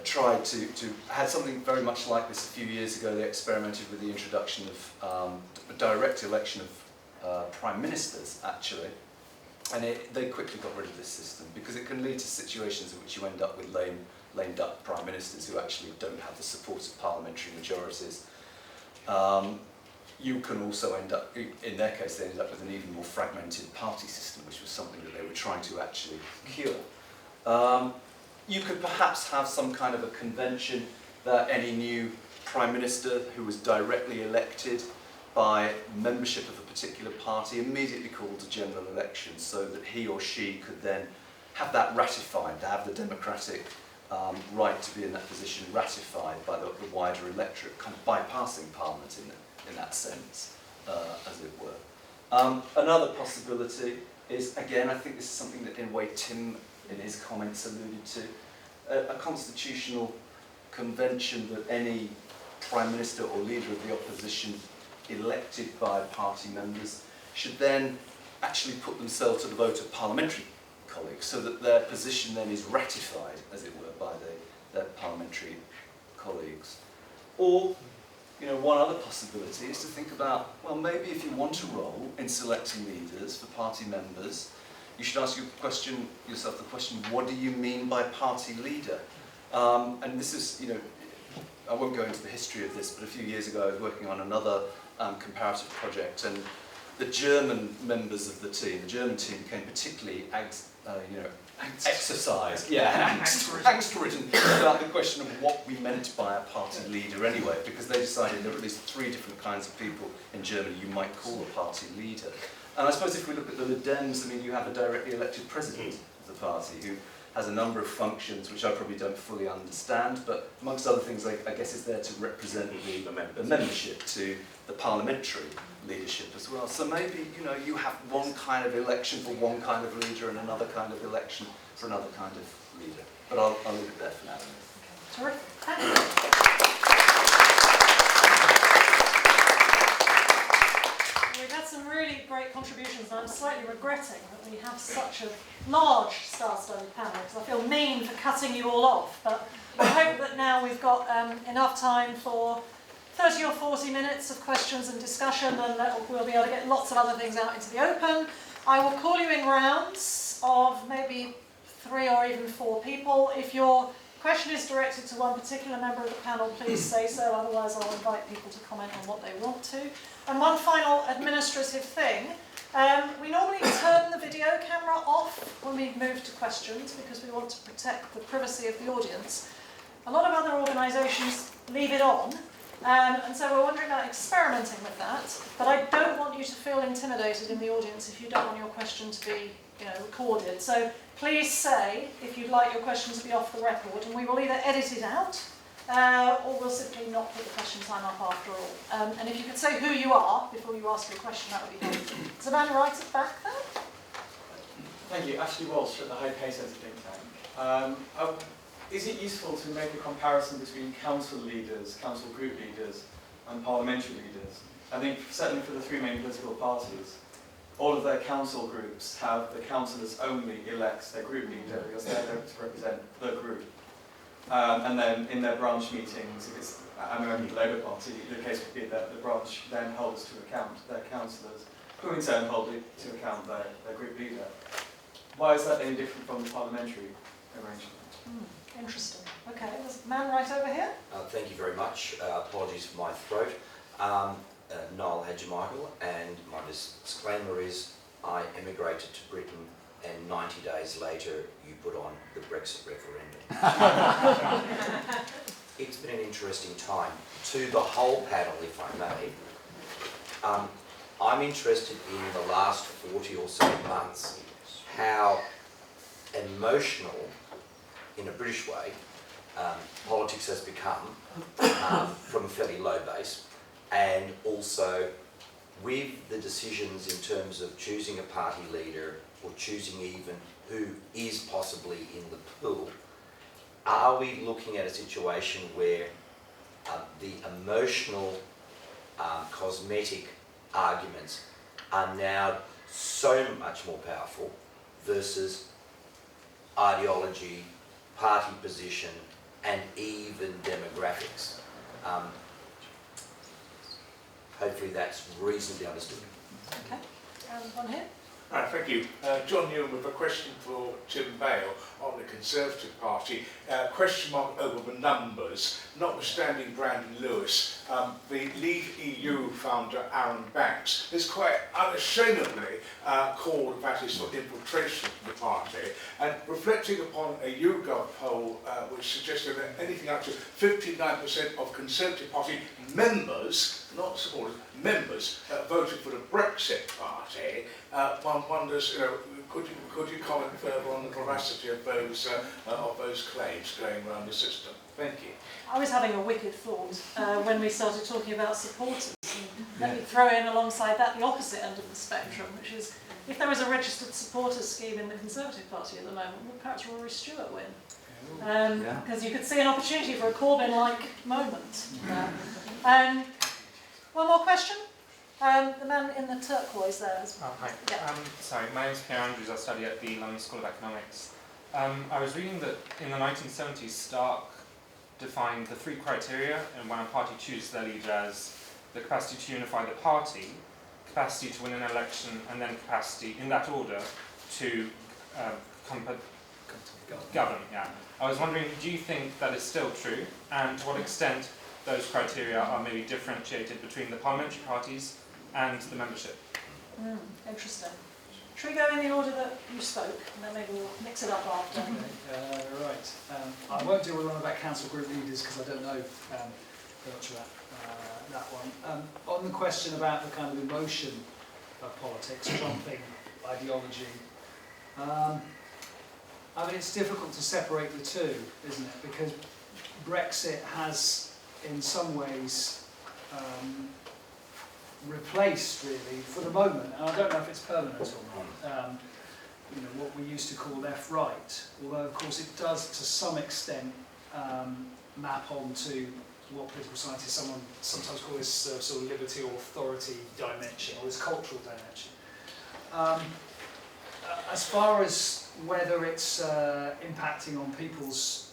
tried to had something very much like this a few years ago. They experimented with the introduction of a direct election of prime ministers, actually, and they quickly got rid of this system because it can lead to situations in which you end up with lame duck prime ministers who actually don't have the support of parliamentary majorities. You can also end up, in their case, they ended up with an even more fragmented party system, which was something that they were trying to actually cure. You could perhaps have some kind of a convention that any new prime minister who was directly elected by membership of a particular party immediately called a general election so that he or she could then have that ratified, to have the democratic right to be in that position ratified by the wider electorate, kind of bypassing Parliament in that sense, as it were. Another possibility is, again, I think this is something that in a way Tim in his comments alluded to, a constitutional convention that any prime minister or leader of the opposition elected by party members should then actually put themselves to the vote of parliamentary colleagues so that their position then is ratified, as it were, by their parliamentary colleagues. Or, you know, one other possibility is to think about, well, maybe if you want a role in selecting leaders for party members, you should ask yourself the question, what do you mean by party leader? And this is, you know, I won't go into the history of this, but a few years ago I was working on another comparative project, and the German members of the team, the German team became particularly angst-ridden about the question of what we meant by a party leader anyway, because they decided there were at least 3 different kinds of people in Germany you might call a party leader. And I suppose if we look at the Dems, I mean, you have a directly elected president of the party who has a number of functions which I probably don't fully understand, but amongst other things, I guess is there to represent the membership to the parliamentary leadership as well. So maybe, you know, you have one kind of election for one kind of leader and another kind of election for another kind of leader. But I'll leave it there for now. Okay. Terrific. We've had some really great contributions, and I'm slightly regretting that we have such a large star-studded panel, because I feel mean for cutting you all off. But I hope that now we've got enough time for 30 or 40 minutes of questions and discussion, and that we'll be able to get lots of other things out into the open. I will call you in rounds of maybe 3 or even 4 people. If your question is directed to one particular member of the panel, please say so, otherwise I'll invite people to comment on what they want to. And one final administrative thing, we normally turn the video camera off when we move to questions because we want to protect the privacy of the audience. A lot of other organisations leave it on, and so we're wondering about experimenting with that, but I don't want you to feel intimidated in the audience if you don't want your question to be, you know, recorded. So please say if you'd like your question to be off the record, and we will either edit it out or we'll simply not put the question time up after all. And if you could say who you are before you ask your question, that would be helpful. Is the man right at the back there? Thank you. Ashley Walsh at the High Pay Centre think tank. Is it useful to make a comparison between council leaders, council group leaders, and parliamentary leaders? I think certainly for the 3 main political parties, all of their council groups have the councillors only elect their group leader because they're there to represent the group. And then in their branch meetings, if it's the Labour Party, the case would be that the branch then holds to account their councillors, who in turn hold to account their group leader. Why is that any different from the parliamentary arrangement? Interesting. Okay, there's a man right over here. Thank you very much. Apologies for my throat. Niall Hadjimichael, and my disclaimer is I emigrated to Britain and 90 days later you put on the Brexit referendum. It's been an interesting time. To the whole panel, if I may, I'm interested in the last 40 or so months how emotional, in a British way, politics has become from a fairly low base, and also with the decisions in terms of choosing a party leader or choosing even who is possibly in the pool, are we looking at a situation where the emotional, cosmetic arguments are now so much more powerful versus ideology, party position, and even demographics. Hopefully that's reasonably understood. Okay, one here. Thank you. John Newman with a question for Tim Bale on the Conservative Party. Question mark over the numbers. Notwithstanding Brandon Lewis, the Leave EU founder Aaron Banks has quite unashamedly called that is for infiltration of the party, and reflecting upon a YouGov poll which suggested that anything up to 59% of Conservative Party members, not supporters, members, voted for the Brexit Party. One wonders, could you comment further on the veracity of those claims going around the system? Thank you. I was having a wicked thought when we started talking about supporters. Let me throw in alongside that the opposite end of the spectrum, which is if there was a registered supporters scheme in the Conservative Party at the moment, would perhaps Rory Stewart win? Because you could see an opportunity for a Corbyn-like moment. One more question? The man in the turquoise there. Hi. Yeah. Sorry, my name is Pierre Andrews. I study at the London School of Economics. I was reading that in the 1970s, Stark defined the three criteria and when a party chooses their leader as the capacity to unify the party, capacity to win an election, and then capacity, in that order, to govern. Yeah. I was wondering, do you think that is still true, and to what extent those criteria are maybe differentiated between the parliamentary parties and the membership? Interesting. Should we go in the order that you spoke, and then maybe we'll mix it up after? Okay, right. I won't do a lot about council group leaders because I don't know very much about that one. On the question about the kind of emotion of politics, trumping ideology, I mean, it's difficult to separate the two, isn't it? Because Brexit has, in some ways, replaced, really, for the moment, and I don't know if it's permanent or not, what we used to call left-right, although, of course, it does, to some extent, map onto what political scientists sometimes call this sort of liberty or authority dimension, or this cultural dimension. As far as whether it's impacting on people's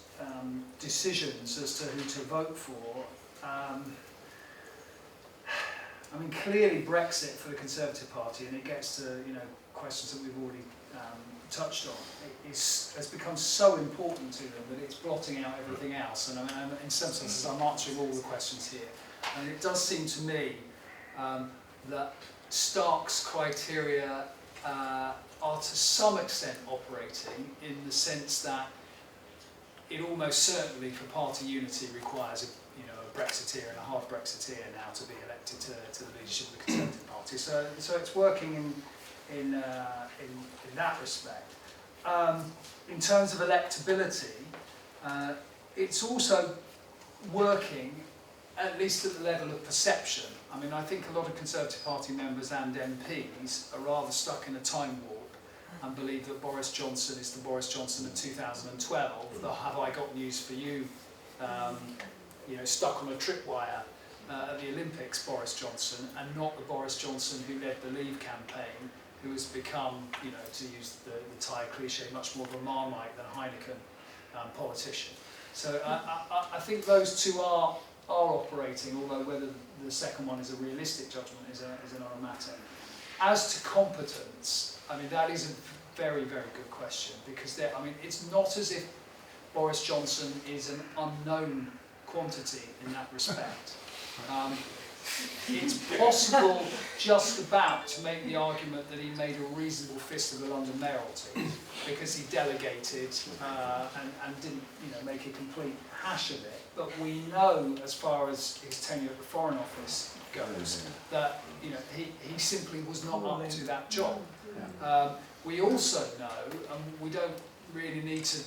decisions as to who to vote for, I mean, clearly Brexit for the Conservative Party, and it gets to questions that we've already touched on, has become so important to them that it's blotting out everything else. And I mean, in some senses, I'm answering all the questions here, and it does seem to me that Stark's criteria are to some extent operating in the sense that it almost certainly for party unity requires a Brexiteer and a hard Brexiteer now to be elected to the leadership of the Conservative Party. So it's working in that respect. In terms of electability, it's also working at least at the level of perception. I mean, I think a lot of Conservative Party members and MPs are rather stuck in a time warp and believe that Boris Johnson is the Boris Johnson of 2012, the have I got news for you, stuck on a tripwire at the Olympics, Boris Johnson, and not the Boris Johnson who led the Leave campaign, who has become, to use the Thai cliche, much more of a Marmite than a Heineken politician. So I think those two are operating, although whether the second one is a realistic judgment is another matter. As to competence, I mean, that is a very, very good question, because it's not as if Boris Johnson is an unknown quantity in that respect. It's possible just about to make the argument that he made a reasonable fist of the London mayoralty because he delegated and didn't make a complete hash of it. But we know, as far as his tenure at the Foreign Office goes, that he simply was not up to that job. We also know, and we don't really need to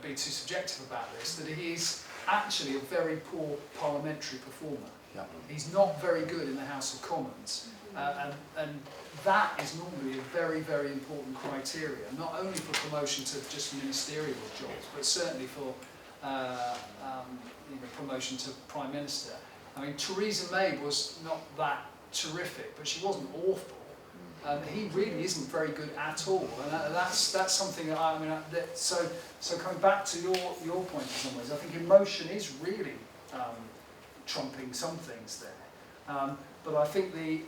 be too subjective about this, that he is actually a very poor parliamentary performer. Yeah. He's not very good in the House of Commons, and that is normally a very, very important criteria, not only for promotion to just ministerial jobs, but certainly for promotion to Prime Minister. I mean, Theresa May was not that terrific, but she wasn't awful. he really isn't very good at all, and that's something that so coming back to your point in some ways, I think emotion is really trumping some things there, but I think the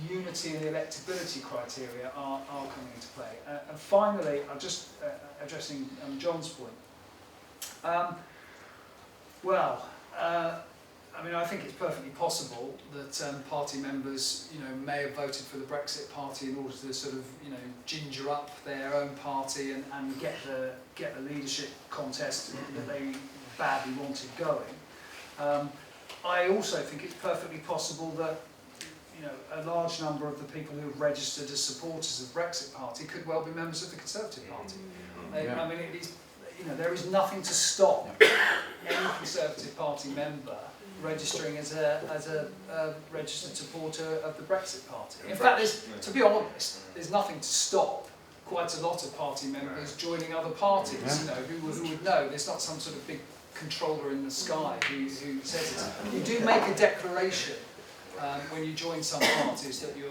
unity and the electability criteria are coming into play. And finally, I'm just addressing John's point. I think it's perfectly possible that party members, may have voted for the Brexit Party in order to sort of, ginger up their own party and get the leadership contest that they badly wanted going. I also think it's perfectly possible that, a large number of the people who have registered as supporters of the Brexit Party could well be members of the Conservative Party. Yeah. It is, there is nothing to stop any Conservative Party member registering as a registered supporter of the Brexit Party. In fact, to be honest, there's nothing to stop quite a lot of party members joining other parties. Who would know? There's not some sort of big controller in the sky who says it. You do make a declaration when you join some parties that you're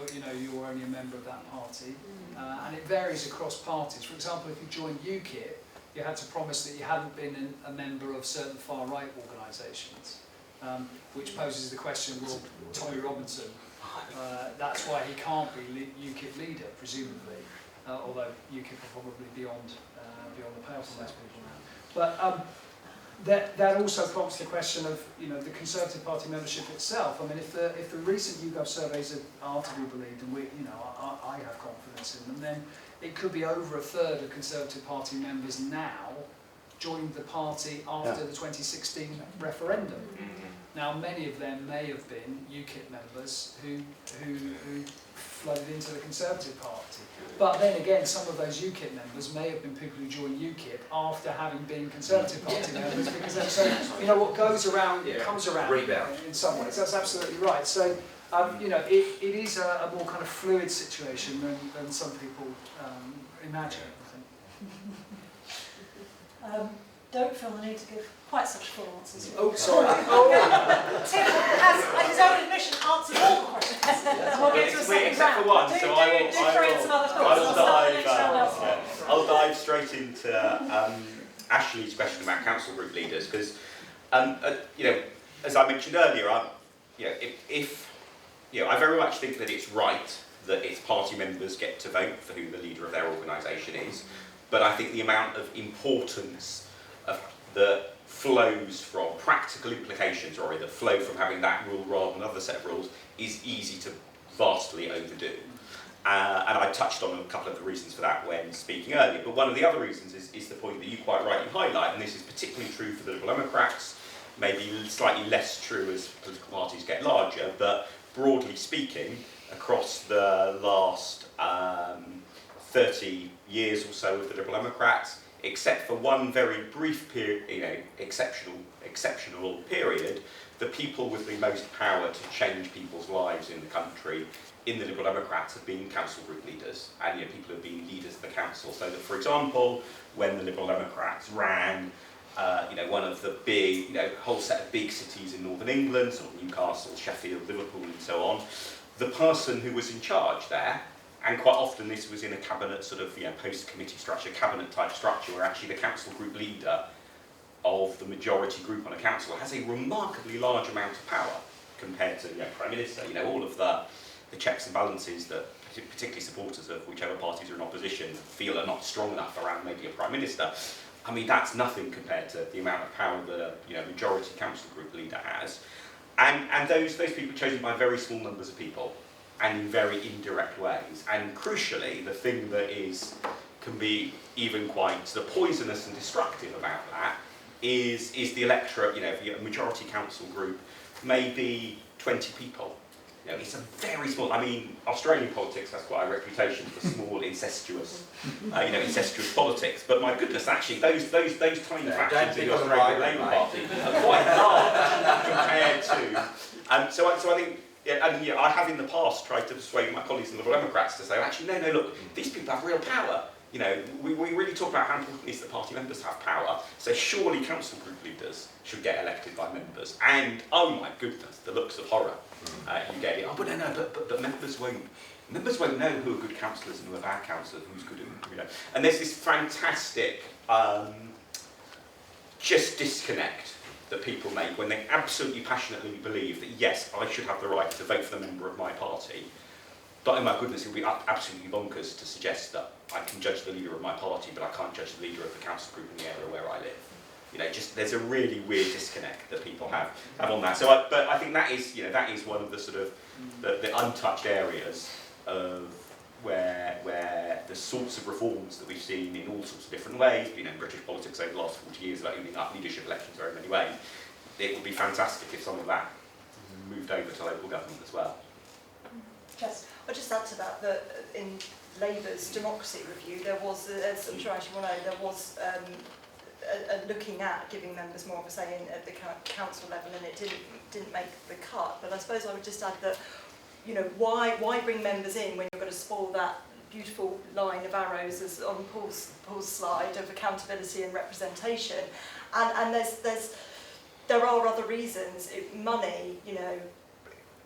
only a member of that party, and it varies across parties. For example, if you joined UKIP, you had to promise that you hadn't been a member of certain far-right organisations, which poses the question, well, Tommy Robinson, that's why he can't be UKIP leader, presumably, although UKIP are probably beyond the pale for most people now. But that also prompts the question of the Conservative Party membership itself. If the recent YouGov surveys are to be believed, and I have confidence in them, then it could be over a third of Conservative Party members now joined the party after the 2016 referendum. Now, many of them may have been UKIP members who flooded into the Conservative Party. But then again, some of those UKIP members may have been people who joined UKIP after having been Conservative Party members, because so what goes around comes around in some ways. That's absolutely right. So it is a more kind of fluid situation than some people imagine, I think. Don't feel the need to give quite such full answers. Oh, sorry. Tim has, at his own admission, answered all the questions. And we'll get to a second except round. for one, do so throw in some other thoughts. I'll dive straight into Ashley's question about council group leaders, because as I mentioned earlier, I very much think that it's right that its party members get to vote for who the leader of their organisation is, but I think the amount of importance that flows from practical implications, or the flow from having that rule rather than another set of rules, is easy to vastly overdo. And I touched on a couple of the reasons for that when speaking earlier, but one of the other reasons is the point that you quite rightly highlight, and this is particularly true for the Liberal Democrats, maybe slightly less true as political parties get larger, but broadly speaking, across the last 30 years or so of the Liberal Democrats, except for one very brief period, exceptional period, the people with the most power to change people's lives in the country in the Liberal Democrats have been council group leaders, and people who have been leaders of the council. So that, for example, when the Liberal Democrats ran one of the big, whole set of big cities in northern England, sort of Newcastle, Sheffield, Liverpool and so on, the person who was in charge there, and quite often this was in a cabinet sort of, post-committee structure, cabinet type structure, where actually the council group leader of the majority group on a council has a remarkably large amount of power compared to Prime Minister. All of the checks and balances that particularly supporters of whichever parties are in opposition feel are not strong enough around maybe a Prime Minister. That's nothing compared to the amount of power that a majority council group leader has. And those people are chosen by very small numbers of people and in very indirect ways. And crucially, the thing that can be even quite sort of poisonous and destructive about that is the electorate. If you have a majority council group, maybe 20 people. It's a very small. Australian politics has quite a reputation for small, incestuous, incestuous politics. But my goodness, actually, those tiny factions in the Australian Labour Party are quite large compared to. So I think. I have in the past tried to persuade my colleagues in the Liberal Democrats to say, actually, no, look, these people have real power. You know, we really talk about how important it is that party members have power. So surely council group leaders should get elected by members. And oh my goodness, the looks of horror you get it. Oh, but no, but members won't. Members won't know who are good councillors and who are bad councillors, who's good and you know. And there's this fantastic just disconnect that people make when they absolutely passionately believe that yes, I should have the right to vote for the member of my party. But oh my goodness, it would be absolutely bonkers to suggest that I can judge the leader of my party, but I can't judge the leader of the council group in the area where I live. You know, just there's a really weird disconnect that people have on that. So, but I think that is, you know, that is one of the sort of the untouched areas of where the sorts of reforms that we've seen in all sorts of different ways, you know, in British politics over the last 40 years about opening up leadership elections in very many ways. It would be fantastic if some of that moved over to local government as well. Yes. I'll just add to that that in Labour's democracy review, there was, as I'm sure you will know, there was a looking at giving members more of a say at the council level, and it didn't make the cut. But I suppose I would just add that, you know, why bring members in when you're going to spoil that beautiful line of arrows as on Paul's slide of accountability and representation, and there are other reasons. Money, you know,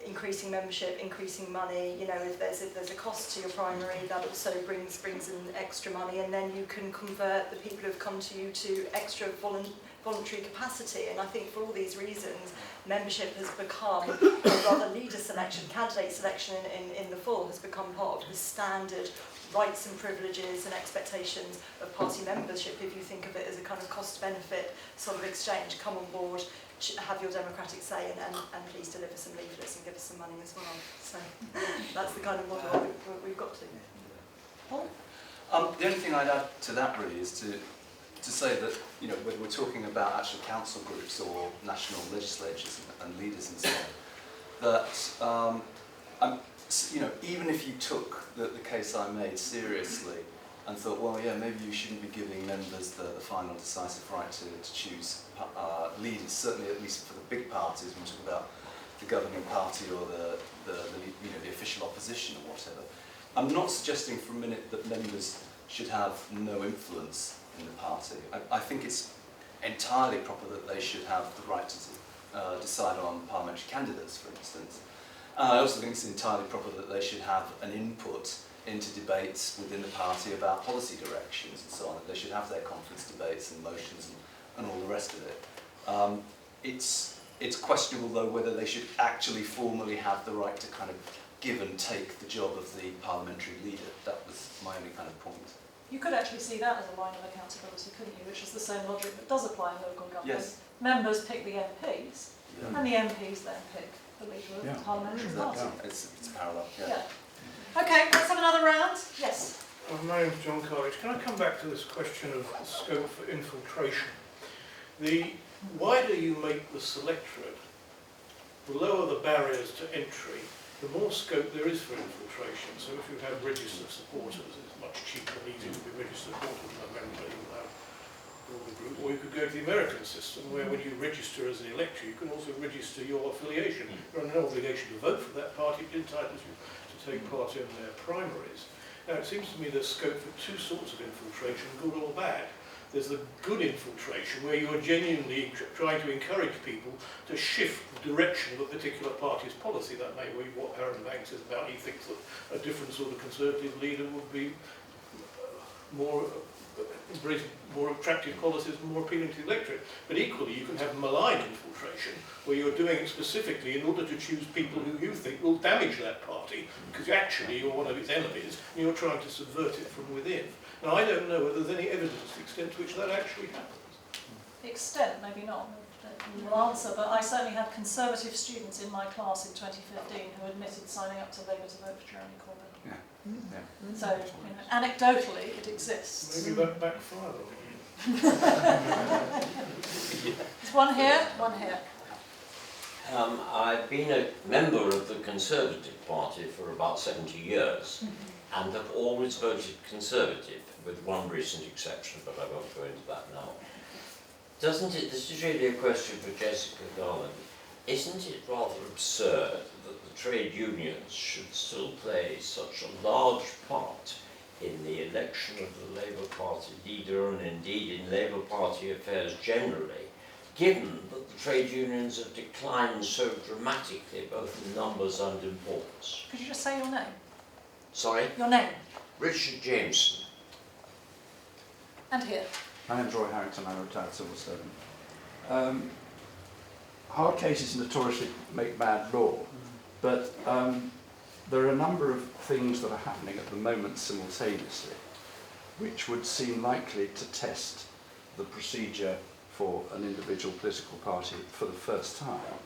increasing membership, increasing money, you know, if there's a cost to your primary, that also brings in extra money, and then you can convert the people who've come to you to extra voluntary capacity. And I think for all these reasons, membership has become, or rather leader selection, candidate selection in the full has become part of the standard rights and privileges and expectations of party membership. If you think of it as a kind of cost-benefit sort of exchange, come on board, have your democratic say, and please deliver some leaflets and give us some money as well. So that's the kind of model we've got to. Paul? The only thing I'd add to that really is to say that, you know, whether we're talking about actual council groups or national legislatures and leaders and so on, that you know, even if you took the case I made seriously and thought, well, yeah, maybe you shouldn't be giving members the final decisive right to choose leaders, certainly at least for the big parties, when we talk about the governing party or the you know, the official opposition or whatever. I'm not suggesting for a minute that members should have no influence in the party. I think it's entirely proper that they should have the right to decide on parliamentary candidates, for instance. I also think it's entirely proper that they should have an input into debates within the party about policy directions and so on. They should have their conference debates and motions and all the rest of it. It's questionable, though, whether they should actually formally have the right to kind of give and take the job of the parliamentary leader. That was my only kind of point. You could actually see that as a line of accountability, couldn't you? Which is the same logic that does apply in local government. Yes. Members pick the MPs, and the MPs then pick the leader of the parliamentary party. It's parallel. Yeah. Okay, let's have another round. Yes. My name's John College. Can I come back to this question of scope for infiltration? The wider you make the selectorate, the lower the barriers to entry, the more scope there is for infiltration. So if you have registered supporters, it's much cheaper and easier to be registered supporter than a member. You will have all the group. Or you could go to the American system, where when you register as an elector, you can also register your affiliation. You're under no obligation to vote for that party. It entitles you to take part in their primaries. Now, it seems to me there's scope for two sorts of infiltration, good or bad. There's the good infiltration, where you are genuinely trying to encourage people to shift the direction of a particular party's policy. That may be what Aaron Banks is about. He thinks that a different sort of Conservative leader would be embrace more attractive policies, more appealing to the electorate. But equally, you can have malign infiltration, where you're doing it specifically in order to choose people who you think will damage that party, because actually you're one of its enemies, and you're trying to subvert it from within. Now, I don't know whether there's any evidence to the extent to which that actually happens. The extent, maybe not. Will answer, but I certainly had Conservative students in my class in 2015 who admitted signing up to Labour to vote for Jeremy Corbyn. Yeah. Yeah. So, you know, anecdotally, it exists. Maybe that backfired on you. There's one here, one here. I've been a member of the Conservative Party for about 70 years and have always voted Conservative, with one recent exception, but I won't go into that now. Doesn't it, this is really a question for Jessica Garland, isn't it rather absurd that the trade unions should still play such a large part in the election of the Labour Party leader and indeed in Labour Party affairs generally, given that the trade unions have declined so dramatically, both in numbers and importance? Could you just say your name? Sorry? Your name. Richard Jameson. And here. My name's Roy Harrington, I'm a retired civil servant. Hard cases notoriously make bad law, but there are a number of things that are happening at the moment simultaneously which would seem likely to test the procedure for an individual political party for the first time,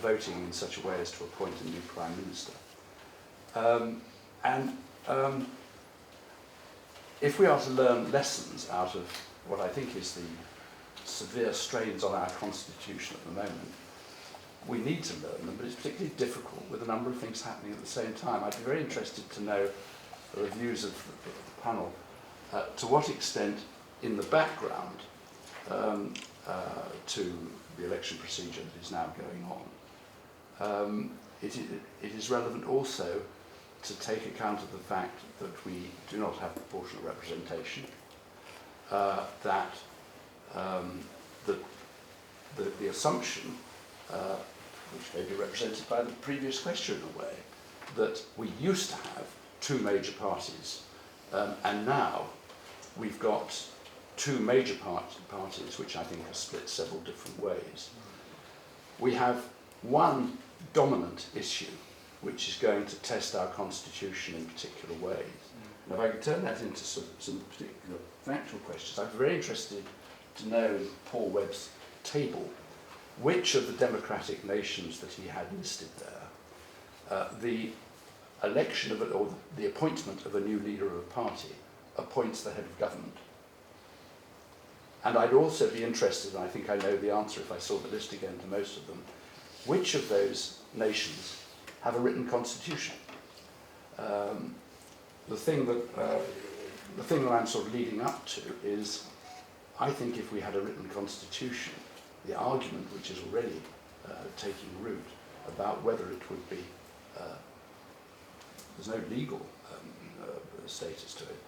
voting in such a way as to appoint a new Prime Minister. If we are to learn lessons out of what I think is the severe strains on our constitution at the moment, we need to learn them, but it's particularly difficult with a number of things happening at the same time. I'd be very interested to know the views of the panel, to what extent in the background to the election procedure that is now going on, it is relevant also to take account of the fact that we do not have proportional representation, that the assumption, which may be represented by the previous question in a way, that we used to have two major parties, and now we've got two major parties which I think are split several different ways. We have one dominant issue which is going to test our constitution in particular ways. And if I could turn that into some particular factual questions, I'm very interested to know in Paul Webb's table which of the democratic nations that he had listed there, the election of or the appointment of a new leader of a party appoints the head of government. And I'd also be interested, and I think I know the answer if I saw the list again to most of them, which of those nations have a written constitution? The thing that I'm sort of leading up to is, I think if we had a written constitution, the argument which is already taking root about whether it would be, there's no legal status to it,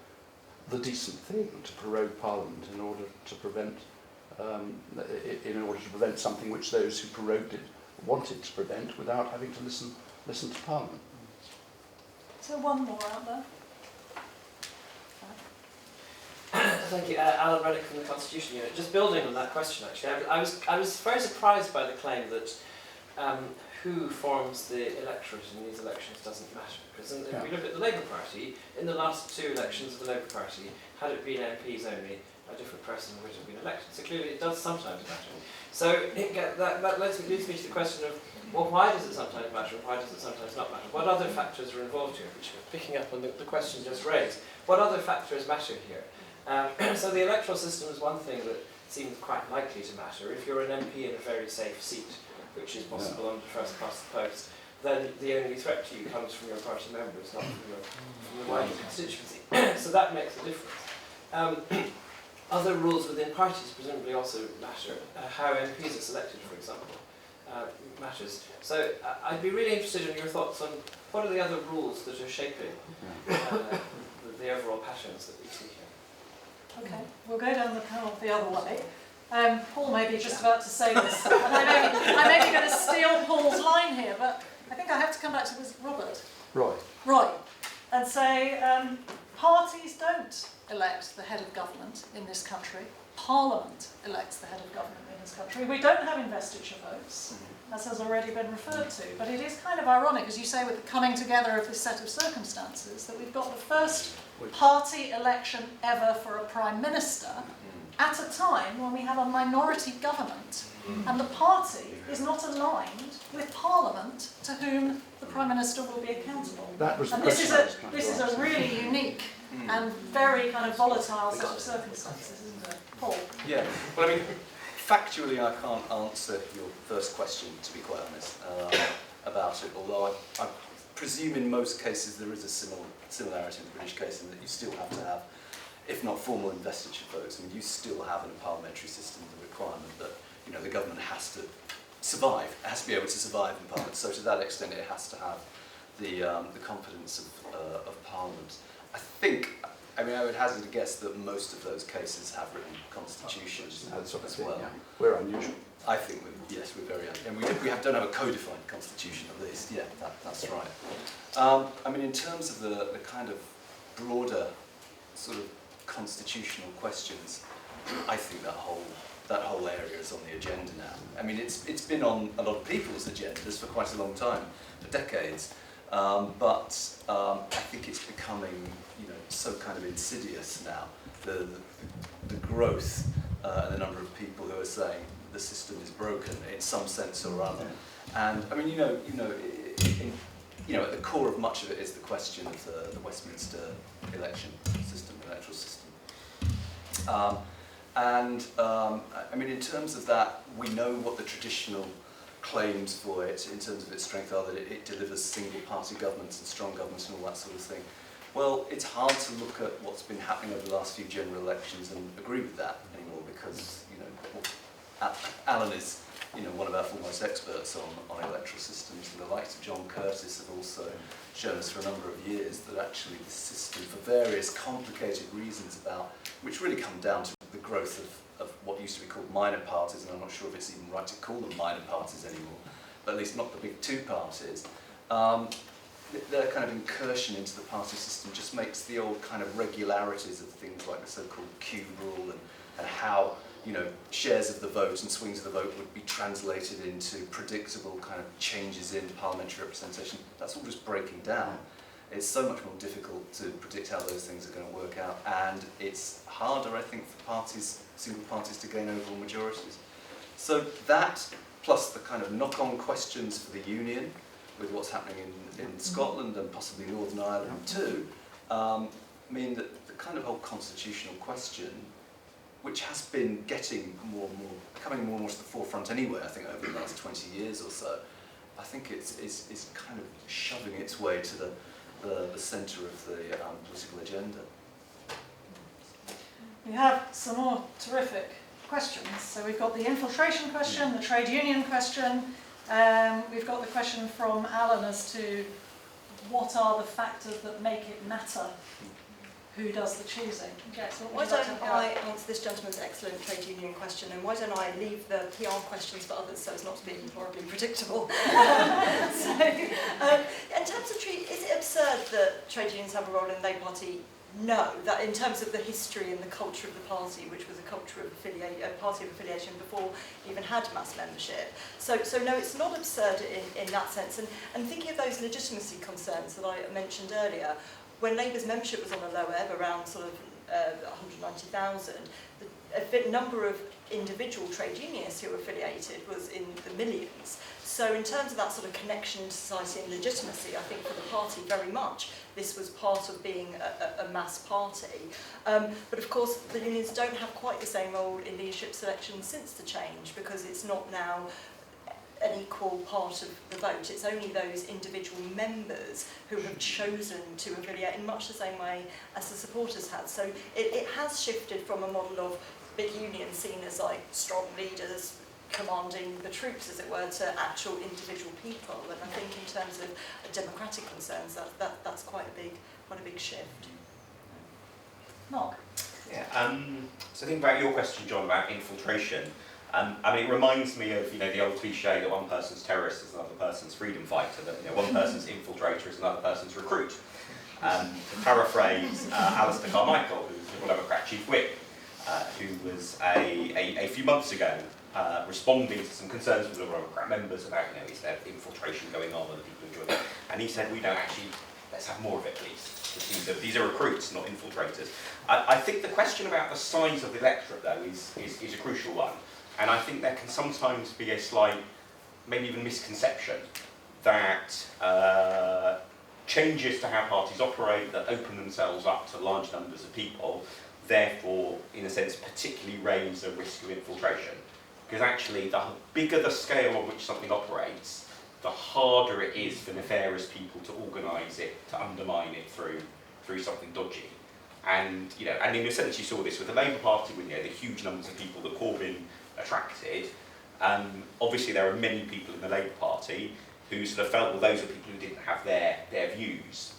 the decent thing to prorogue Parliament in order to prevent something which those who prorogued it wanted to prevent without having to listen to Parliament. So one more out there. Thank you, Alan Reddick from the Constitution Unit. Just building on that question, actually, I was very surprised by the claim that who forms the electorate in these elections doesn't matter. Because if we look at the Labour Party, in the last two elections of the Labour Party, had it been MPs only, a different person would have been elected. So clearly it does sometimes matter. So that leads me to the question of, well, why does it sometimes matter and why does it sometimes not matter? What other factors are involved here? Which, picking up on the question just raised, what other factors matter here? So the electoral system is one thing that seems quite likely to matter. If you're an MP in a very safe seat, which is possible under first past the post, then the only threat to you comes from your party members, not from the wider constituency. So that makes a difference. Other rules within parties presumably also matter. How MPs are selected, for example, matters. So I'd be really interested in your thoughts on what are the other rules that are shaping the overall patterns that we see here. Okay, we'll go down the panel the other way. Paul may be just about to say this, and I may be going to steal Paul's line here, but I think I have to come back to Robert. Roy. And say, parties don't elect the head of government in this country. Parliament elects the head of government in this country. We don't have investiture votes, as has already been referred to, but it is kind of ironic, as you say, with the coming together of this set of circumstances, that we've got the first party election ever for a Prime Minister at a time when we have a minority government and the party is not aligned with Parliament to whom the Prime Minister will be accountable. And this is a really unique and very kind of volatile set of circumstances, isn't it? Paul? Yeah, well, I mean, factually I can't answer your first question, to be quite honest, about it, although I presume in most cases there is a similarity in the British case in that you still have to have, if not formal investiture votes, I mean, you still have in a parliamentary system the requirement that, you know, the government has to survive, it has to be able to survive in Parliament, so to that extent it has to have the confidence of Parliament. I mean, I would hazard a guess that most of those cases have written constitutions as well. Yeah. We're unusual. I think, yes, we're very unusual. And we don't have a codified constitution at least. Yeah, that's right. I mean, in terms of the kind of broader sort of constitutional questions, I think that whole area is on the agenda now. I mean, it's been on a lot of people's agendas for quite a long time, for decades. But I think it's becoming, so kind of insidious now. The growth and the number of people who are saying the system is broken in some sense or other. And I mean, at the core of much of it is the question of the Westminster election system, electoral system. I mean, in terms of that, we know what the traditional claims for it, in terms of its strength, are that it delivers single-party governments and strong governments and all that sort of thing. Well, it's hard to look at what's been happening over the last few general elections and agree with that anymore, because Alan is one of our foremost experts on electoral systems, and the likes of John Curtis have also shown us for a number of years that actually the system, for various complicated reasons which really come down to the growth of what used to be called minor parties, and I'm not sure if it's even right to call them minor parties anymore, but at least not the big two parties. Their kind of incursion into the party system just makes the old kind of regularities of things like the so-called cube rule and how shares of the vote and swings of the vote would be translated into predictable kind of changes in parliamentary representation. That's all just breaking down. It's so much more difficult to predict how those things are going to work out, and it's harder, I think, for single parties to gain overall majorities. So that, plus the kind of knock-on questions for the Union, with what's happening in Scotland and possibly Northern Ireland too, mean that the kind of whole constitutional question, which has been getting coming more and more to the forefront anyway, I think, over the last 20 years or so, I think it's kind of shoving its way to the centre of the political agenda. We have some more terrific questions. So we've got the infiltration question, the trade union question. We've got the question from Alan as to what are the factors that make it matter who does the choosing. Jess, why don't I answer this gentleman's excellent trade union question, and why don't I leave the PR questions for others so as not to be horribly predictable. So, in terms of is it absurd that trade unions have a role in the Labour Party? No, that in terms of the history and the culture of the party, which was a culture of party of affiliation before it even had mass membership. So no, it's not absurd in that sense. And thinking of those legitimacy concerns that I mentioned earlier, when Labour's membership was on a low ebb, around sort of 190,000, the number of individual trade unionists who were affiliated was in the millions. So in terms of that sort of connection to society and legitimacy, I think for the party very much, this was part of being a mass party. But of course, the unions don't have quite the same role in leadership selection since the change, because it's not now an equal part of the vote. It's only those individual members who have chosen to affiliate in much the same way as the supporters had. So it has shifted from a model of big unions seen as like strong leaders commanding the troops, as it were, to actual individual people. And I think in terms of democratic concerns, that's quite a big shift. Mark? Yeah. So think about your question, John, about infiltration. I mean, it reminds me of the old cliche that one person's terrorist is another person's freedom fighter. That one person's infiltrator is another person's recruit. To paraphrase Alistair Carmichael, who's the Liberal Democrat chief whip, who was a few months ago responding to some concerns from the Liberal Democrat members about is there infiltration going on and the people who join it, and he said we don't actually. Let's have more of it, please. These are recruits, not infiltrators. I think the question about the size of the electorate, though, is a crucial one. And I think there can sometimes be a slight, maybe even misconception, that changes to how parties operate, that open themselves up to large numbers of people, therefore, in a sense, particularly raise a risk of infiltration. Because actually, the bigger the scale on which something operates, the harder it is for nefarious people to organise it, to undermine it through something dodgy. And and in a sense, you saw this with the Labour Party, with the huge numbers of people that Corbyn attracted. Obviously, there are many people in the Labour Party who sort of felt, well, those are people who didn't have their views.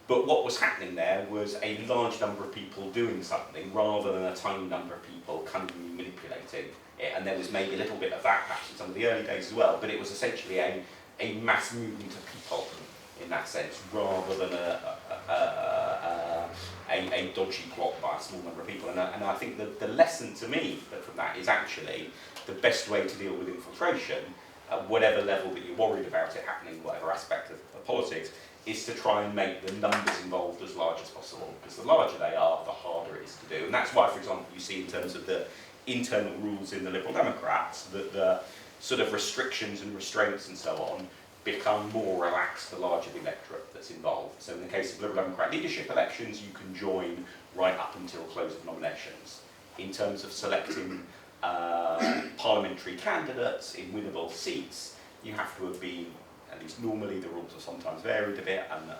But what was happening there was a large number of people doing something rather than a tiny number of people cunningly manipulating it. And there was maybe a little bit of that perhaps in some of the early days as well, but it was essentially a mass movement of people in that sense, rather than a dodgy plot by a small number of people. And I think the lesson to me from that is actually the best way to deal with infiltration, at whatever level that you're worried about it happening, whatever aspect of politics, is to try and make the numbers involved as large as possible. Because the larger they are, the harder it is to do. And that's why, for example, you see in terms of the internal rules in the Liberal Democrats, that the sort of restrictions and restraints and so on become more relaxed the larger the electorate that's involved. So in the case of Liberal Democrat leadership elections, you can join right up until close of nominations. In terms of selecting parliamentary candidates in winnable seats, you have to have been, at least normally, the rules are sometimes varied a bit and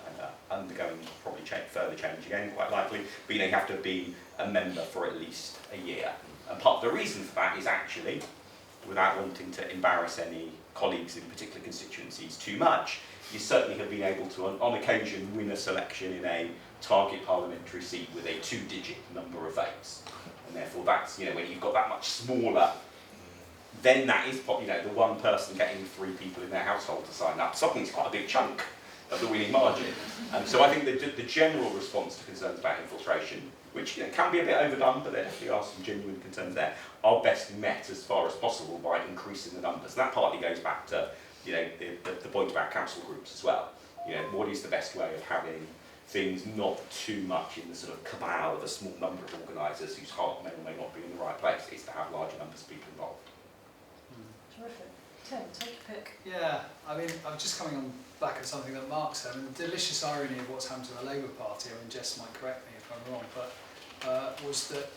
undergoing probably further change again, quite likely, but you have to have been a member for at least a year. And part of the reason for that is actually, without wanting to embarrass any colleagues in particular constituencies too much, you certainly have been able to, on occasion, win a selection in a target parliamentary seat with a 2-digit number of votes. And therefore that's, when you've got that much smaller, then that is, the one person getting 3 people in their household to sign up, suddenly it's quite a big chunk of the winning margin. So I think the general response to concerns about infiltration, which can be a bit overdone, but there definitely are some genuine concerns there, are best met as far as possible by increasing the numbers. And that partly goes back to the point about council groups as well. What is the best way of having things not too much in the sort of cabal of a small number of organisers whose heart may or may not be in the right place, is to have larger numbers of people involved. Terrific. Tim, take your pick. Yeah, I mean, I'm just coming on back at something that Mark said. I mean, the delicious irony of what's happened to the Labour Party, I mean, Jess might correct me if I'm wrong, but was that,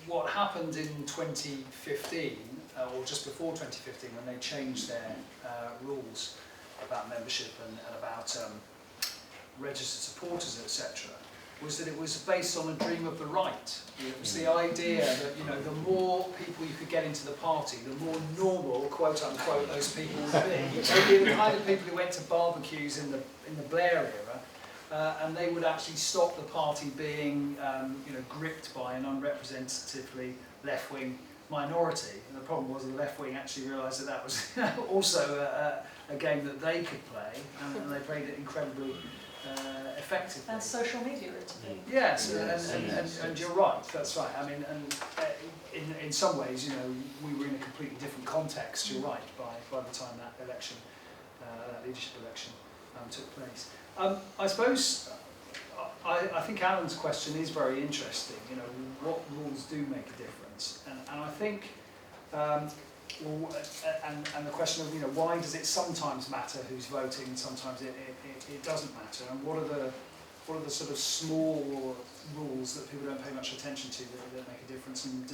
what happened in 2015, or just before 2015, when they changed their rules about membership and about registered supporters, etc., was that it was based on a dream of the right. It was the idea that, the more people you could get into the party, the more normal, quote unquote, those people would be. They'd be the kind of people who went to barbecues in the Blair era, and they would actually stop the party being, gripped by an unrepresentatively left-wing minority. And the problem was the left-wing actually realised that was also a game that they could play, and they played it incredibly effectively. And social media intervened. Yes, and you're right, that's right. I mean, and in some ways, we were in a completely different context, you're right, by the time that election, that leadership election took place. I suppose, I think Alan's question is very interesting, what rules do make a difference. And I think, and the question of, why does it sometimes matter who's voting and sometimes it doesn't matter, and what are the sort of small rules that people don't pay much attention to that make a difference, and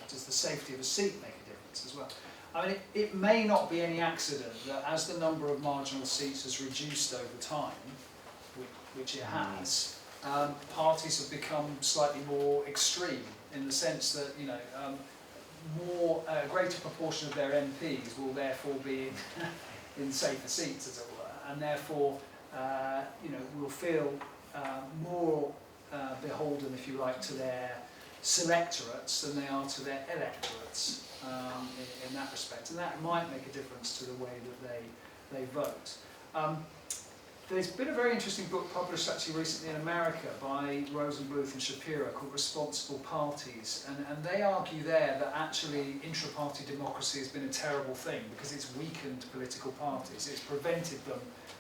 does the safety of a seat make a difference as well? I mean, it may not be any accident that as the number of marginal seats has reduced over time, which it has, parties have become slightly more extreme in the sense that, a greater proportion of their MPs will therefore be in safer seats, as it were, and therefore, will feel more beholden, if you like, to their selectorates than they are to their electorates in that respect, and that might make a difference to the way that they vote. There's been a very interesting book published actually recently in America by Rosenbluth and Shapiro called Responsible Parties, and they argue there that actually intra-party democracy has been a terrible thing because it's weakened political parties, it's prevented them.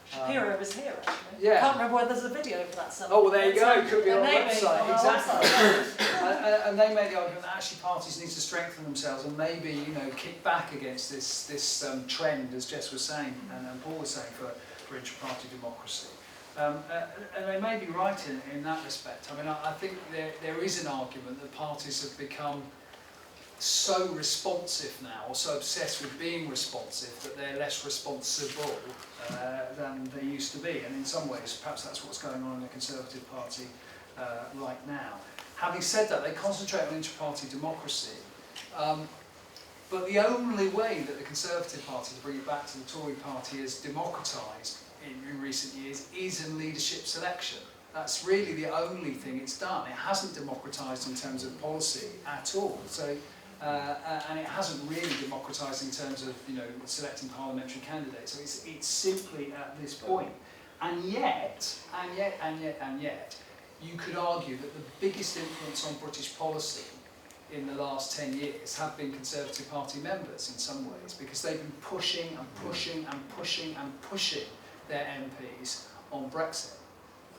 Shapiro was here actually. Yeah. I can't remember whether there's a video for that somewhere. Oh, well, there you go, it could be on the Maybe, website, on our exactly. website. And they made the argument that actually parties need to strengthen themselves and maybe, kick back against this trend, as Jess was saying, and Paul was saying, for intra-party democracy. And they may be right in that respect. I mean, I think there is an argument that parties have become so responsive now, or so obsessed with being responsive, that they're less responsible than they used to be. And in some ways, perhaps that's what's going on in the Conservative Party right now. Having said that, they concentrate on intra-party democracy. But the only way that the Conservative Party, to bring it back to the Tory Party, has democratised in recent years is in leadership selection. That's really the only thing it's done. It hasn't democratised in terms of policy at all. So, and it hasn't really democratised in terms of selecting parliamentary candidates. So it's simply at this point. And yet, you could argue that the biggest influence on British policy in the last 10 years have been Conservative Party members in some ways, because they've been pushing and pushing and pushing and pushing their MPs on Brexit.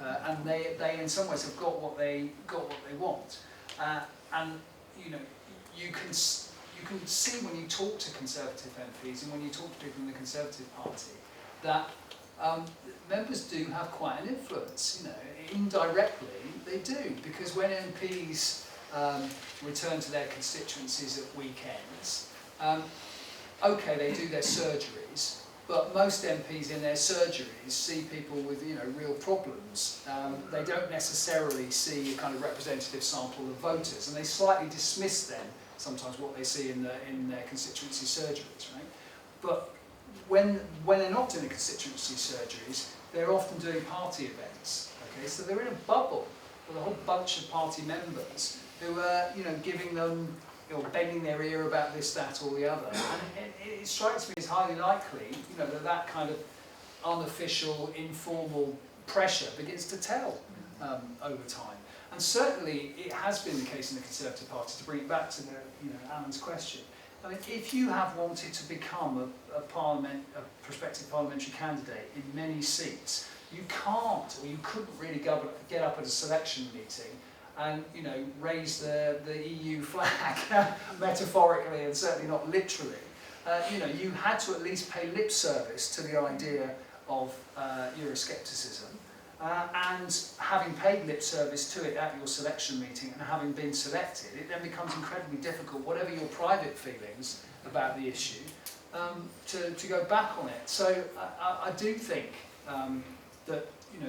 And they in some ways have got what they want. And you can see when you talk to Conservative MPs and when you talk to people in the Conservative Party that members do have quite an influence. Indirectly they do, because when MPs return to their constituencies at weekends, okay, they do their surgeries, but most MPs in their surgeries see people with real problems. They don't necessarily see a kind of representative sample of voters, and they slightly dismiss then sometimes what they see in their constituency surgeries, right? But when they're not doing constituency surgeries, they're often doing party events. Okay, so they're in a bubble with a whole bunch of party members who are giving them, bending their ear about this, that, or the other. And it strikes me as highly likely, that kind of unofficial, informal pressure begins to tell over time. And certainly it has been the case in the Conservative Party, to bring it back to Alan's question. I mean, if you have wanted to become a prospective parliamentary candidate in many seats, you can't, or you couldn't really get up at a selection meeting and raise the EU flag metaphorically and certainly not literally. You had to at least pay lip service to the idea of Euroscepticism, and having paid lip service to it at your selection meeting and having been selected, it then becomes incredibly difficult, whatever your private feelings about the issue, to go back on it. So I do think that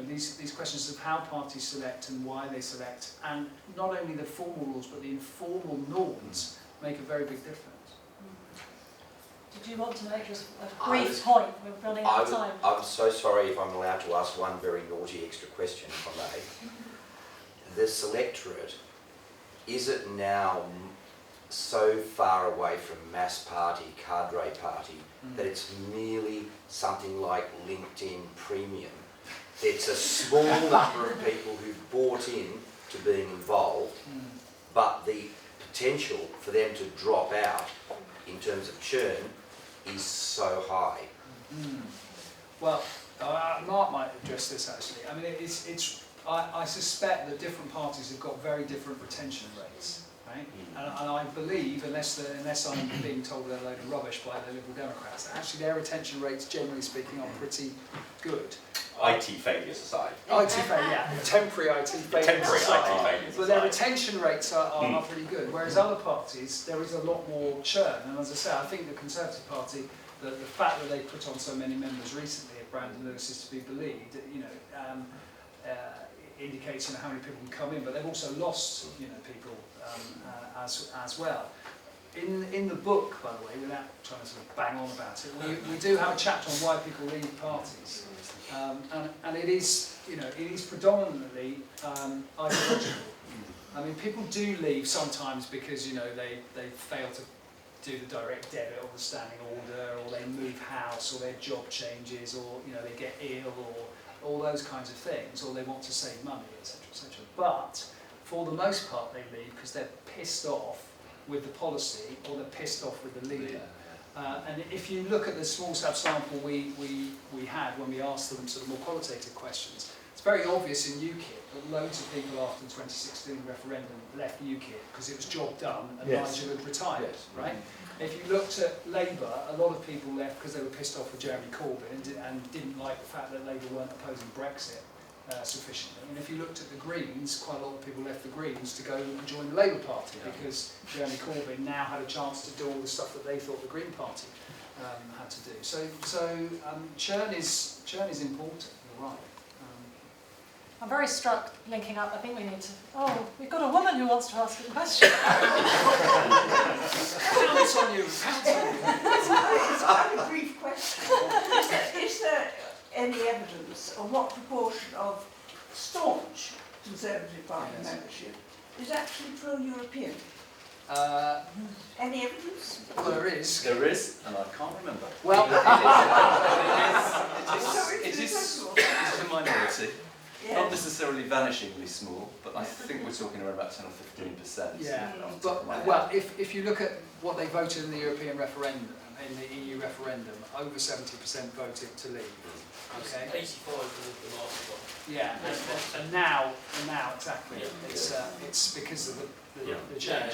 these questions of how parties select and why they select, and not only the formal rules but the informal norms, make a very big difference. Did you want to make just a brief point? We're running out of time. I'm so sorry if I'm allowed to ask one very naughty extra question, if I may. The selectorate, is it now so far away from mass party, cadre party, that it's merely something like LinkedIn Premium? It's a small number of people who've bought in to being involved, but the potential for them to drop out in terms of churn is so high. Well, Mark might address this actually. I mean, I suspect that different parties have got very different retention rates, right? And I believe, unless I'm being told they're a load of rubbish by the Liberal Democrats, actually their retention rates, generally speaking, are pretty good. IT failures aside. IT failure, yeah. Temporary IT failures. Temporary IT failures. But their retention rates are pretty good, whereas other parties, there is a lot more churn. And as I say, I think the Conservative Party, the fact that they put on so many members recently, if Brandon Lewis is to be believed, indicates how many people can come in. But they've also lost people as well. In the book, by the way, without trying to sort of bang on about it, we do have a chapter on why people leave parties. And it is predominantly ideological. I mean, people do leave sometimes because they fail to do the direct debit or the standing order, or they move house, or their job changes, or they get ill, or all those kinds of things, or they want to save money, etc., etc. But for the most part, they leave because they're pissed off with the policy, or they're pissed off with the leader. And if you look at the small subsample we had when we asked them sort of more qualitative questions, it's very obvious in UKIP that loads of people after the 2016 referendum left UKIP because it was job done and Nigel had retired, right? If you looked at Labour, a lot of people left because they were pissed off with Jeremy Corbyn and didn't like the fact that Labour weren't opposing Brexit sufficiently. And if you looked at the Greens, quite a lot of people left the Greens to go and join the Labour Party because Jeremy Corbyn now had a chance to do all the stuff that they thought the Green Party had to do. So churn is important. You're right. I'm very struck linking up. I think we need to. Oh, we've got a woman who wants to ask a question. Pounce on you. It's quite a brief question. Is there any any evidence of what proportion of staunch Conservative Party membership is actually pro-European? Any evidence? Well, there is. There is, and I can't remember. Well, it is a minority. Yes. Not necessarily vanishingly small, but I think we're talking around about 10 or 15%. yeah. off the top of my But head. well, if you look at what they voted in the European referendum, in the EU referendum, over 70% voted to leave. Okay. 85 was the last one. Yeah, and now exactly. It's because of the change.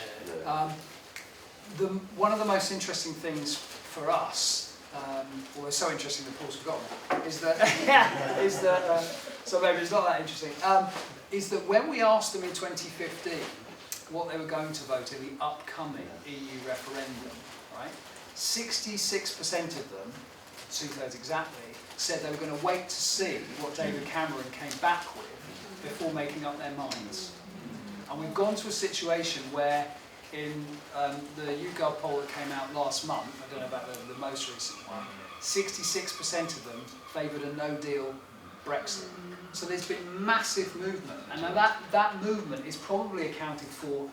One of the most interesting things for us, well, it's so interesting that Paul's forgotten, is that so maybe it's not that interesting. Is that when we asked them in 2015 what they were going to vote in the upcoming EU referendum, right? 66% of them, 2/3 exactly, said they were going to wait to see what David Cameron came back with before making up their minds. And we've gone to a situation where in the YouGov poll that came out last month, I don't know about the most recent one, 66% of them favoured a no-deal Brexit. So there's been massive movement, and now that movement is probably accounted for,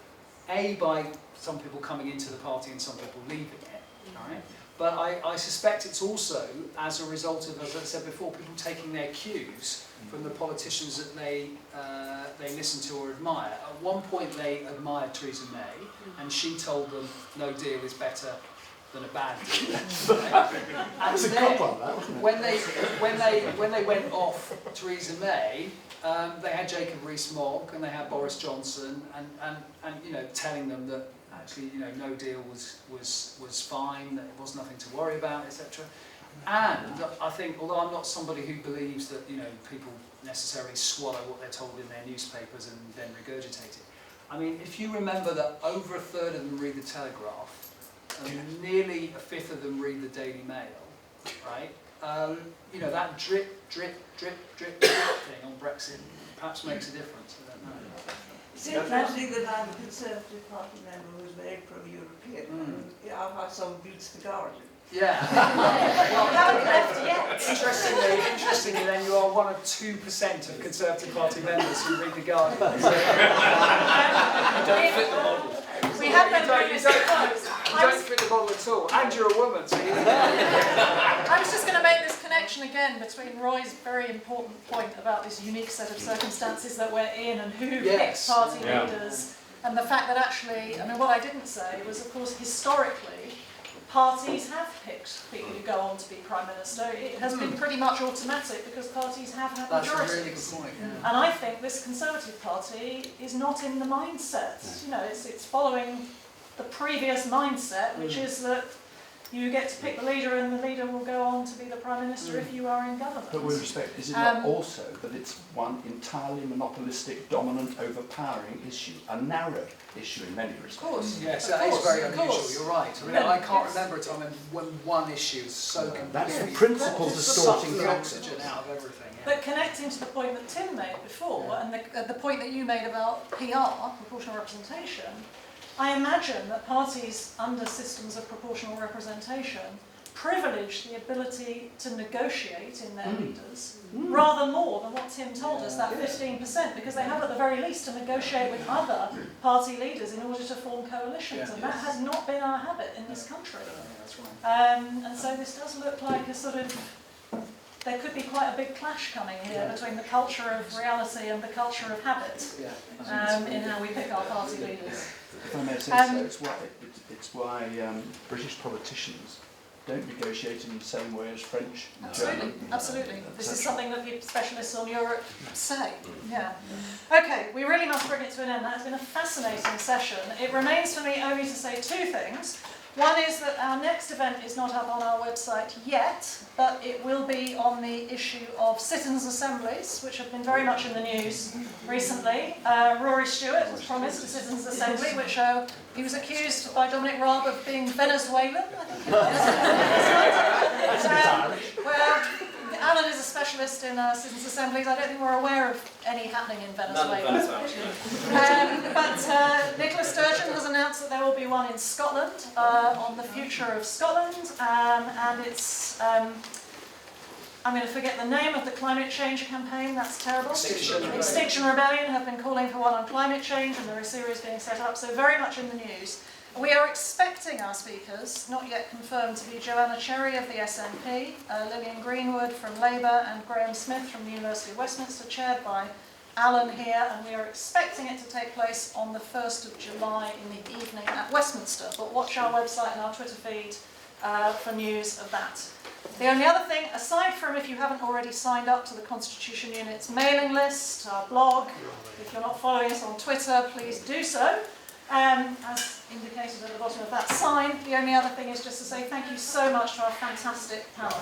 A, by some people coming into the party and some people leaving it, right? But I suspect it's also as a result of, as I said before, people taking their cues from the politicians that they listen to or admire. At one point they admired Theresa May, and she told them no deal is better than a bad deal. And then when they went off Theresa May, they had Jacob Rees-Mogg and they had Boris Johnson, and you know, telling them that actually, you know, no deal was fine, that it was nothing to worry about, etc. And I think, although I'm not somebody who believes that, you know, people necessarily swallow what they're told in their newspapers and then regurgitate it. I mean, if you remember that over 1/3 of them read the Telegraph, and nearly 1/5 of them read the Daily Mail, right? You know, that drip thing on Brexit perhaps makes a difference. I don't know. It's interesting that I'm a Conservative Party member who's very pro-European. I've had some beats the Guardian. Yeah. Well, haven't left yet. Interestingly, then you are 1 or 2% of Conservative Party members who read the Guardian. You don't fit the model. We have been doing this close. You don't fit the model at all, and you're a woman, so you I was just going to make this connection again between Roy's very important point about this unique set of circumstances that we're in and who picks party leaders, and the fact that actually, I mean, what I didn't say was, of course, historically, parties have picked people who go on to be Prime Minister. It has been pretty much automatic because parties have had majorities. That's a really good point, yeah. And I think this Conservative Party is not in the mindset. You know, it's following the previous mindset, which is that you get to pick the leader and the leader will go on to be the Prime Minister if you are in government. But with respect, is it not also that it's one entirely monopolistic, dominant, overpowering issue, a narrow issue in many respects? Of course. Yes, that is very unusual, you're right. I mean, I can't remember a time when one issue is so completely... That's the principle distorting the factor. oxygen out of everything. Yeah. But connecting to the point that Tim made before, and the point that you made about PR, proportional representation, I imagine that parties under systems of proportional representation privilege the ability to negotiate in their leaders rather more than what Tim told us, that 15%, because they have at the very least to negotiate with other party leaders in order to form coalitions, and that has not been our habit in this country. And so this does look like a sort of, there could be quite a big clash coming here between the culture of reality and the culture of habit in how we pick our party leaders. If I may say so, it's why British politicians don't negotiate in the same way as French. Absolutely, German, absolutely. This is etc. something that the specialists on Europe say. Yeah. Okay, we really must bring it to an end. That has been a fascinating session. It remains for me only to say two things. One is that our next event is not up on our website yet, but it will be on the issue of citizens' assemblies, which have been very much in the news recently. Rory Stewart has promised a citizens' assembly, which he was accused by Dominic Raab of being Venezuelan, I think it is. Well, Alan is a specialist in citizens' assemblies. I don't think we're aware of any happening in Venezuela. But Nicola Sturgeon has announced that there will be one in Scotland on the future of Scotland, and it's I'm going to forget the name of the climate change campaign, that's terrible. Extinction Extinction Rebellion have been calling for one on climate change, and there are a series being set up, so very much in the news. We are expecting our speakers, not yet confirmed, to be Joanna Cherry of the SNP, Lillian Greenwood from Labour, and Graham Smith from the University of Westminster, chaired by Alan here, and we are expecting it to take place on the 1st of July in the evening at Westminster. But watch our website and our Twitter feed for news of that. The only other thing, aside from if you haven't already signed up to the Constitution Unit's mailing list, our blog, if you're not following us on Twitter, please do so. As indicated at the bottom of that sign, the only other thing is just to say thank you so much to our fantastic panel.